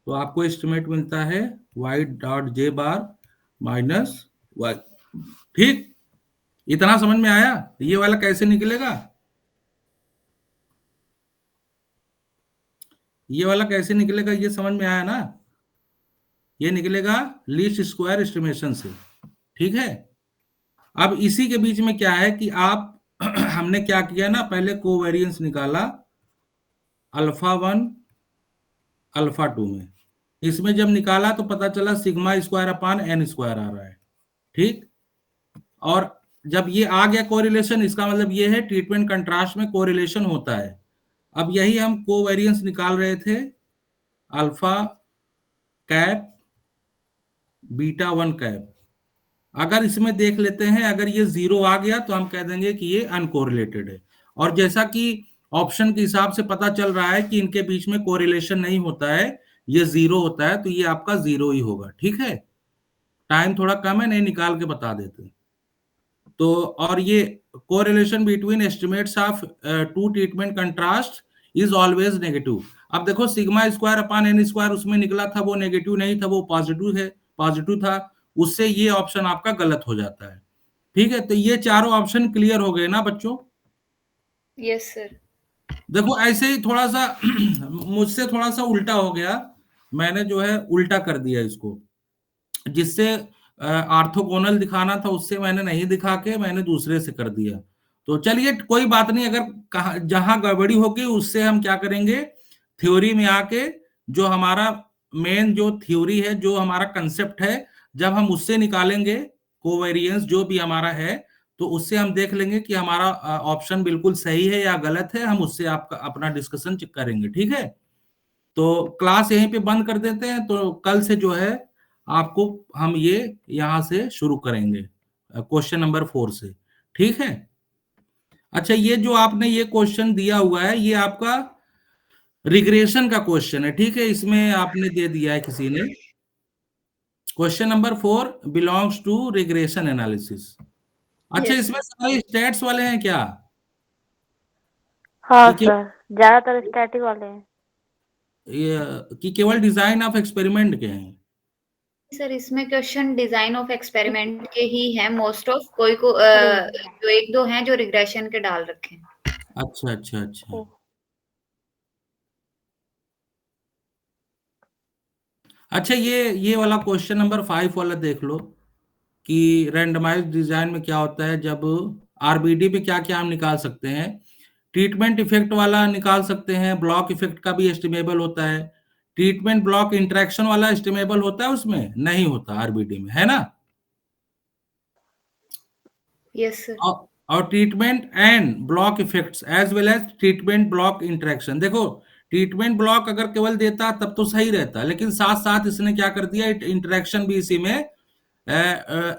[SPEAKER 2] तो आपको एस्टिमेट मिलता है वाई डॉट जे बार माइनस वाई, ठीक। इतना समझ में आया? ये वाला कैसे निकलेगा, ये वाला कैसे निकलेगा, ये समझ में आया ना? ये निकलेगा लीस्ट स्क्वायर एस्टिमेशन से, ठीक है। अब इसी के बीच में क्या है कि आप हमने क्या किया ना, पहले कोवेरिएंस निकाला अल्फा 1 अल्फा 2 में। इसमें जब निकाला तो पता चला sigma square upon n square आ रहा है, ठीक। और जब ये आ गया कोरिलेशन, इसका मतलब ये है ट्रीटमेंट कंट्रास्ट में कोरिलेशन होता है। अब यही हम कोवेरिएंस निकाल रहे थे, अल्फा कैप बीटा 1 कैप। अगर इसमें देख लेते हैं, अगर ये 0 आ गया तो हम कह देंगे कि ये अनकोरिलेटेड है। और जैसा कि ऑप्शन के हिसाब से पता चल रहा है कि इनके बीच में कोरिलेशन नहीं होता है, ये 0 होता है, तो ये आपका 0 ही होगा, ठीक है। टाइम थोड़ा कम है, नहीं निकाल के बता देते। तो और ये correlation between estimates of two treatment contrast is always negative. अब देखो, sigma square upon N square उसमें निकला था, वो नेगेटिव नहीं था, वो पॉजिटिव है, पॉजिटिव था। उससे ये ऑप्शन आपका गलत हो जाता है, ठीक है। तो ये चारों ऑप्शन क्लियर हो गए ना बच्चों?
[SPEAKER 4] Yes sir.
[SPEAKER 2] देखो, ऐसे ही थोड़ा सा मुझसे थोड़ा सा उल्टा हो गया, मैंने जो है उल्टा कर दिया इसको, जिससे ऑर्थोगोनल दिखाना था उससे मैंने नहीं दिखा के मैंने दूसरे से कर दिया। तो चलिए कोई बात नहीं, अगर जहां गड़बड़ी होगी उससे हम क्या करेंगे, थ्योरी में आके जो हमारा मेन जो थ्योरी है, जो हमारा कंसेप्ट है, जब हम उससे निकालेंगे कोवेरिएंस जो भी हमारा है, तो उससे हम देख लेंगे कि हमारा ऑप्शन बिल्कुल सही है या गलत है। हम उससे आपका अपना डिस्कशन करेंगे, ठीक है। तो क्लास यहीं पे बंद कर देते हैं, तो कल से जो है आपको हम ये यहां से शुरू करेंगे क्वेश्चन नंबर 4 से, ठीक है। अच्छा, ये जो आपने ये क्वेश्चन दिया हुआ है ये आपका रिग्रेशन का क्वेश्चन है, ठीक है। इसमें आपने दे दिया है किसी ने, question number 4 belongs to regression analysis. अच्छा,
[SPEAKER 4] Yes,
[SPEAKER 2] इसमें सारे स्टैट्स वाले हैं क्या?
[SPEAKER 5] हाँ
[SPEAKER 2] कि
[SPEAKER 5] सर, ज्यादातर स्टैटिक वाले हैं।
[SPEAKER 2] कि केवल डिजाइन ऑफ एक्सपेरिमेंट के हैं?
[SPEAKER 4] सर इसमें क्वेश्चन डिजाइन ऑफ एक्सपेरिमेंट के ही हैं मोस्ट ऑफ, कोई को जो एक दो हैं जो रिग्रेशन के डाल रखे हैं।
[SPEAKER 2] अच्छा अच्छा अच्छा।
[SPEAKER 5] ओ,
[SPEAKER 2] अच्छा, ये वाला क्वेश्चन नंबर 5 वाला देख लो कि रैंडमाइज्ड डिजाइन में क्या होता है। जब आरबीडी पे क्या क्या हम निकाल सकते हैं, ट्रीटमेंट इफेक्ट वाला निकाल सकते हैं, ब्लॉक इफेक्ट का भी एस्टिमेबल होता है। ट्रीटमेंट ब्लॉक इंटरेक्शन वाला एस्टिमेबल होता है, उसमें नहीं होता आरबीडी में, है ना।
[SPEAKER 4] Yes sir.
[SPEAKER 2] और treatment and block effects as well as treatment block interaction. देखो, ट्रीटमेंट ब्लॉक अगर केवल देता तब तो सही रहता, लेकिन साथ साथ इसने क्या कर दिया, इंटरेक्शन भी इसी में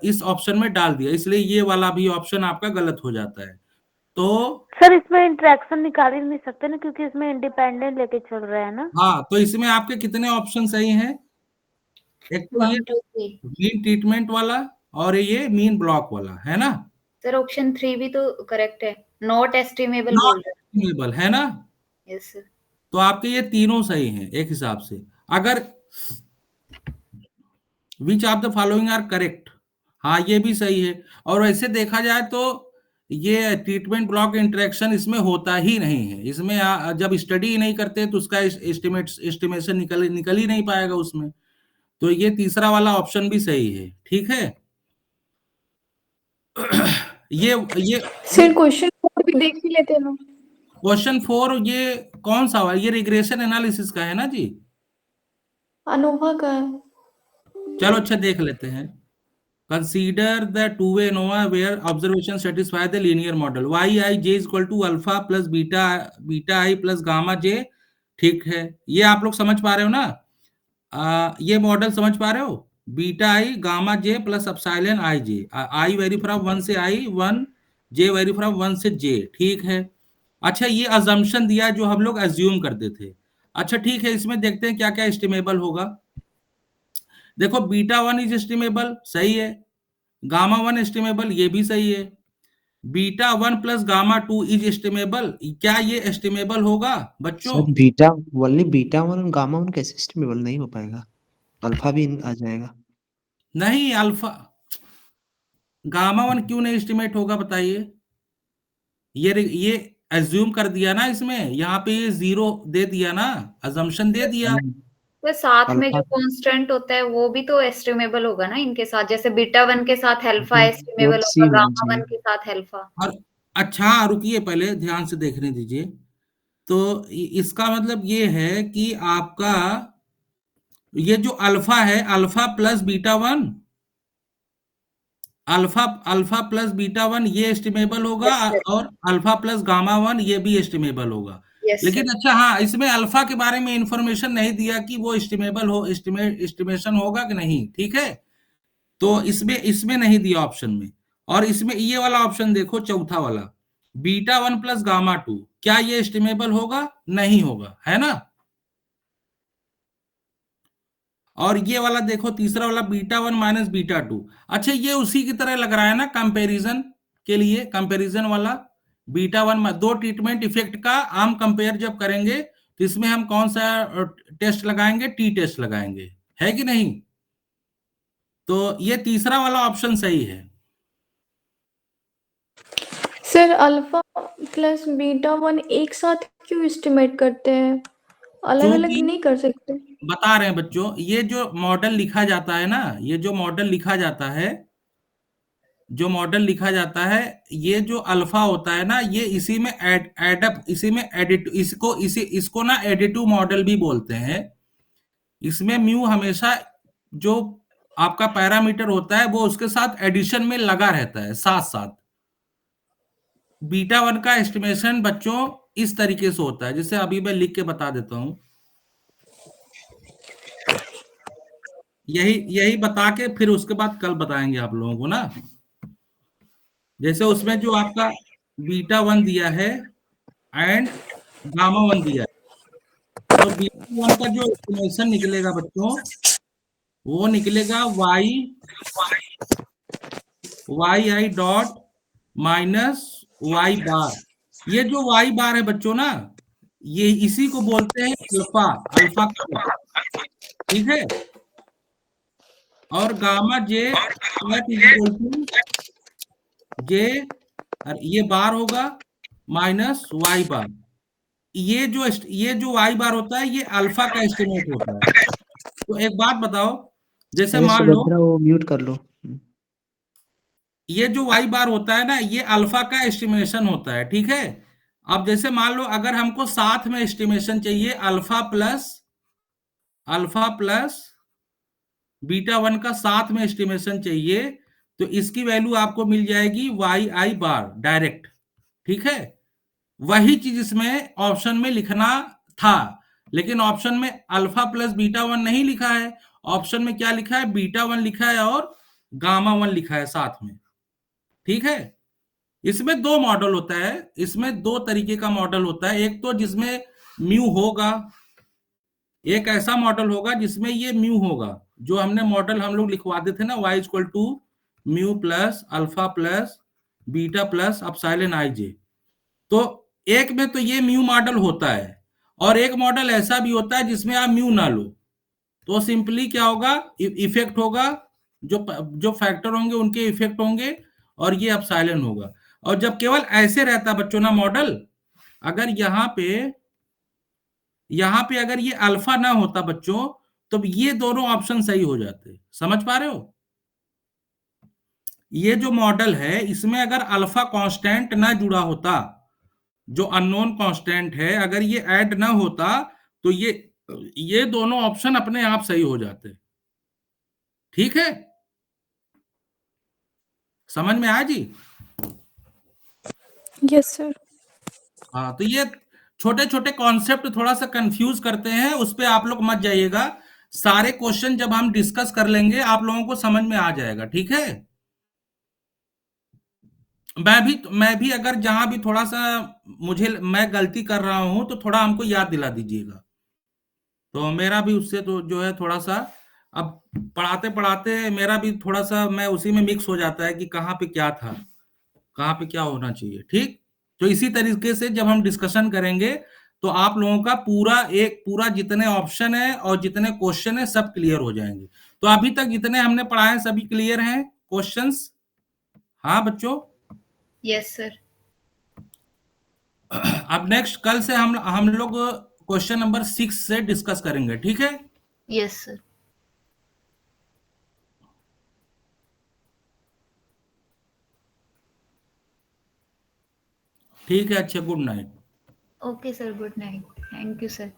[SPEAKER 2] इस ऑप्शन में डाल दिया, इसलिए ये वाला भी ऑप्शन आपका गलत हो जाता है। तो
[SPEAKER 5] सर इसमें इंटरेक्शन निकाल ही नहीं सकते ना, क्योंकि इसमें इंडिपेंडेंट लेके चल रहे हैं ना।
[SPEAKER 2] हाँ, तो इसमें आपके कितने ऑप्शन सही हैं? एक तो ये
[SPEAKER 4] 1 2 3
[SPEAKER 2] मीन ट्रीटमेंट वाला और ये मीन ब्लॉक वाला, है ना।
[SPEAKER 4] सर। ऑप्शन 3 भी तो करेक्ट है, नॉट एस्टिमेबल बोल
[SPEAKER 2] नॉट
[SPEAKER 4] रहे
[SPEAKER 2] एस्टिमेबल, है ना।
[SPEAKER 4] हैं। Yes sir.
[SPEAKER 2] तो आपके ये तीनों सही हैं एक हिसाब से। अगर which of the following are correct, हाँ ये भी सही है। और वैसे देखा जाए तो ये ट्रीटमेंट ब्लॉक इंटरेक्शन इसमें होता ही नहीं है। इसमें जब स्टडी ही नहीं करते तो उसका एस्टिमेशन निकल ही नहीं पाएगा उसमें। तो ये तीसरा वाला ऑप्शन भी सही है, ठीक है। ये ये
[SPEAKER 1] सर क्वेश्चन 4 भी देख ही लेते ना।
[SPEAKER 2] क्वेश्चन 4 ये कौन सा हुआ? ये रिग्रेशन एनालिसिस का है ना जी।
[SPEAKER 1] अनोवा का है।
[SPEAKER 2] चलो अच्छा, देख लेते हैं। Consider the two way ANOVA where observation satisfy the linear model Y I J equal to alpha plus beta beta I plus gamma J, ठीक है। ये आप लोग समझ पा रहे हो ना? ये मॉडल समझ पा रहे हो? Beta I gamma J plus epsilon I J, I very from 1 से आई 1, जे वेरी फ्रॉम 1 से जे, ठीक है। अच्छा, ये अजम्पशन दिया जो हम लोग एज्यूम करते थे। अच्छा ठीक है, इसमें देखते हैं क्या क्या एस्टिमेबल होगा। देखो, बीटा 1 इज एस्टिमेबल, सही है। गामा 1 एस्टिमेबल, ये भी सही है। Beta 1 plus gamma 2 is estimable, क्या ये एस्टिमेबल होगा बच्चों?
[SPEAKER 7] Sir beta only beta one और गामा वन कैसे एस्टिमेबल नहीं हो पाएगा? अल्फा भी आ जाएगा।
[SPEAKER 2] नहीं, अल्फा गामा 1 क्यों नहीं एस्टिमेट होगा बताइए। ये एज्यूम कर दिया ना, इसमें यहाँ पे ये जीरो दे दिया ना, अजम्पशन दे दिया।
[SPEAKER 4] तो साथ में
[SPEAKER 7] अल्फा
[SPEAKER 4] जो कांस्टेंट होता है वो भी तो एस्टिमेबल होगा ना इनके साथ, जैसे बीटा 1 के साथ अल्फा एस्टिमेबल
[SPEAKER 7] बोथ
[SPEAKER 4] होगा,
[SPEAKER 7] सेम होना
[SPEAKER 4] गामा 1
[SPEAKER 7] चाहिए।
[SPEAKER 4] के साथ अल्फा।
[SPEAKER 2] और अच्छा रुकिए, पहले ध्यान से देखने दीजिए। तो इसका मतलब ये है कि आपका ये जो अल्फा है, alpha plus beta 1, alpha alpha plus beta 1 ये एस्टिमेबल होगा,
[SPEAKER 4] यस सर।
[SPEAKER 2] और अल्फा प्लस गामा 1 ये भी एस्टिमेबल होगा।
[SPEAKER 4] यस
[SPEAKER 2] लेकिन
[SPEAKER 4] सर।
[SPEAKER 2] अच्छा हाँ, इसमें अल्फा के बारे में इंफॉर्मेशन नहीं दिया कि वो एस्टिमेबल हो, एस्टिमेशन होगा कि नहीं, ठीक है। तो इसमें इसमें नहीं दिया ऑप्शन में। और इसमें ये वाला ऑप्शन देखो, चौथा वाला, बीटा 1 प्लस गामा 2, क्या ये एस्टिमेबल होगा? नहीं होगा, है ना। और ये वाला देखो, तीसरा वाला, बीटा 1 माइनस बीटा 2। अच्छा, ये उसी की तरह लग रहा है ना कंपैरिजन के लिए, कंपैरिजन वाला। बीटा 1 दो ट्रीटमेंट इफेक्ट का हम कंपेयर जब करेंगे तो इसमें हम कौन सा टेस्ट लगाएंगे? टी टेस्ट लगाएंगे, है कि नहीं। तो ये तीसरा वाला ऑप्शन सही है।
[SPEAKER 1] सर अल्फा प्लस बीटा 1 एक साथ क्यों एस्टिमेट करते हैं? अलग अलग
[SPEAKER 2] चूंकि
[SPEAKER 1] नहीं कर सकते?
[SPEAKER 2] बता रहे हैं बच्चों, ये जो मॉडल लिखा जाता है ना, ये जो मॉडल लिखा जाता है, जो मॉडल लिखा जाता है, ये जो अल्फा होता है ना, ये इसी में एडअप, इसी में एडिट, इसको ना एडिटिव मॉडल भी बोलते हैं। इसमें म्यू हमेशा जो आपका पैरामीटर होता है वो उसके साथ एडिशन में लगा रहता है साथ साथ। बीटा वन का एस्टिमेशन बच्चों इस तरीके से होता है, जैसे अभी मैं लिख के बता देता हूं, यही यही बता के फिर उसके बाद कल बताएंगे आप लोगों को ना। जैसे उसमें जो आपका बीटा वन दिया है एंड गामा वन दिया है, तो बीटा वन का जो एस्टिमेशन निकलेगा बच्चों, वो निकलेगा Y I dot minus Y bar. ये जो वाई बार है बच्चों ना, ये इसी को बोलते हैं अल्फा, अल्फा का, ठीक है। और gamma J not equal to J, ये बार होगा माइनस वाई बार। ये जो वाई बार होता है ये अल्फा का एस्टिमेट होता है। तो एक बात बताओ, जैसे
[SPEAKER 7] अरे
[SPEAKER 2] मान लो
[SPEAKER 7] सुभद्रा वो म्यूट कर लो।
[SPEAKER 2] ये जो वाई बार होता है ना, ये अल्फा का एस्टिमेशन होता है, ठीक है। अब जैसे मान लो अगर हमको साथ में एस्टिमेशन चाहिए अल्फा प्लस बीटा वन का साथ में एस्टिमेशन चाहिए, तो इसकी वैल्यू आपको मिल जाएगी वाई आई बार डायरेक्ट, ठीक है। वही चीज इसमें ऑप्शन में लिखना था, लेकिन ऑप्शन में अल्फा प्लस बीटा वन नहीं लिखा है। ऑप्शन में क्या लिखा है, बीटा वन लिखा है और गामा वन लिखा है साथ में, ठीक है। इसमें दो मॉडल होता है, इसमें दो तरीके का मॉडल होता है। एक तो जिसमें म्यू होगा, एक ऐसा मॉडल होगा जिसमें ये म्यू होगा, जो हमने मॉडल हम लोग लिखवाते थे ना, y equal to mu plus alpha plus beta plus epsilon I J. तो एक में तो ये म्यू मॉडल होता है, और एक मॉडल ऐसा भी होता है जिसमें आप म्यू ना लो, तो सिंपली क्या होगा, इफेक्ट होगा, जो फैक्टर होंगे उनके इफेक्ट होंगे, और ये अपसाइलन होगा। और जब केवल ऐसे रहता बच्चों ना मॉडल, अगर यहाँ पे अगर ये अल्फा ना होता बच्चों, तो ये दोनों ऑप्शन सही हो जाते। समझ पा रहे हो? ये जो मॉडल है इसमें अगर अल्फा कांस्टेंट ना जुड़ा होता, जो अननोन कांस्टेंट है, अगर ये ऐड ना होता, तो ये दोनों ऑप्शन अपने आप सही हो जाते, ठीक है। समझ में आया जी?
[SPEAKER 1] Yes sir.
[SPEAKER 2] हाँ, तो ये छोटे छोटे कॉन्सेप्ट थोड़ा सा कंफ्यूज करते हैं, उस पे आप लोग मत जाइएगा। सारे क्वेश्चन जब हम डिस्कस कर लेंगे आप लोगों को समझ में आ जाएगा, ठीक है। मैं भी अगर जहां भी थोड़ा सा मैं गलती कर रहा हूं तो थोड़ा हमको याद दिला दीजिएगा, तो मेरा भी उससे तो जो है थोड़ा सा, अब पढ़ाते पढ़ाते मेरा भी थोड़ा सा मैं उसी में मिक्स हो जाता है कि कहाँ पे क्या था, कहाँ पे क्या होना चाहिए, ठीक। तो इसी तरीके से जब हम डिस्कशन करेंगे तो आप लोगों का पूरा जितने ऑप्शन है और जितने क्वेश्चन है सब क्लियर हो जाएंगे। तो अभी तक जितने हमने पढ़ाए सभी क्लियर हैं क्वेश्चंस? हाँ बच्चों?
[SPEAKER 4] Yes sir.
[SPEAKER 2] अब नेक्स्ट कल से हम लोग क्वेश्चन नंबर 6 से डिस्कस करेंगे, ठीक है।
[SPEAKER 4] Yes sir.
[SPEAKER 2] ठीक है, अच्छा, good night.
[SPEAKER 4] Okay sir, good night, thank you sir.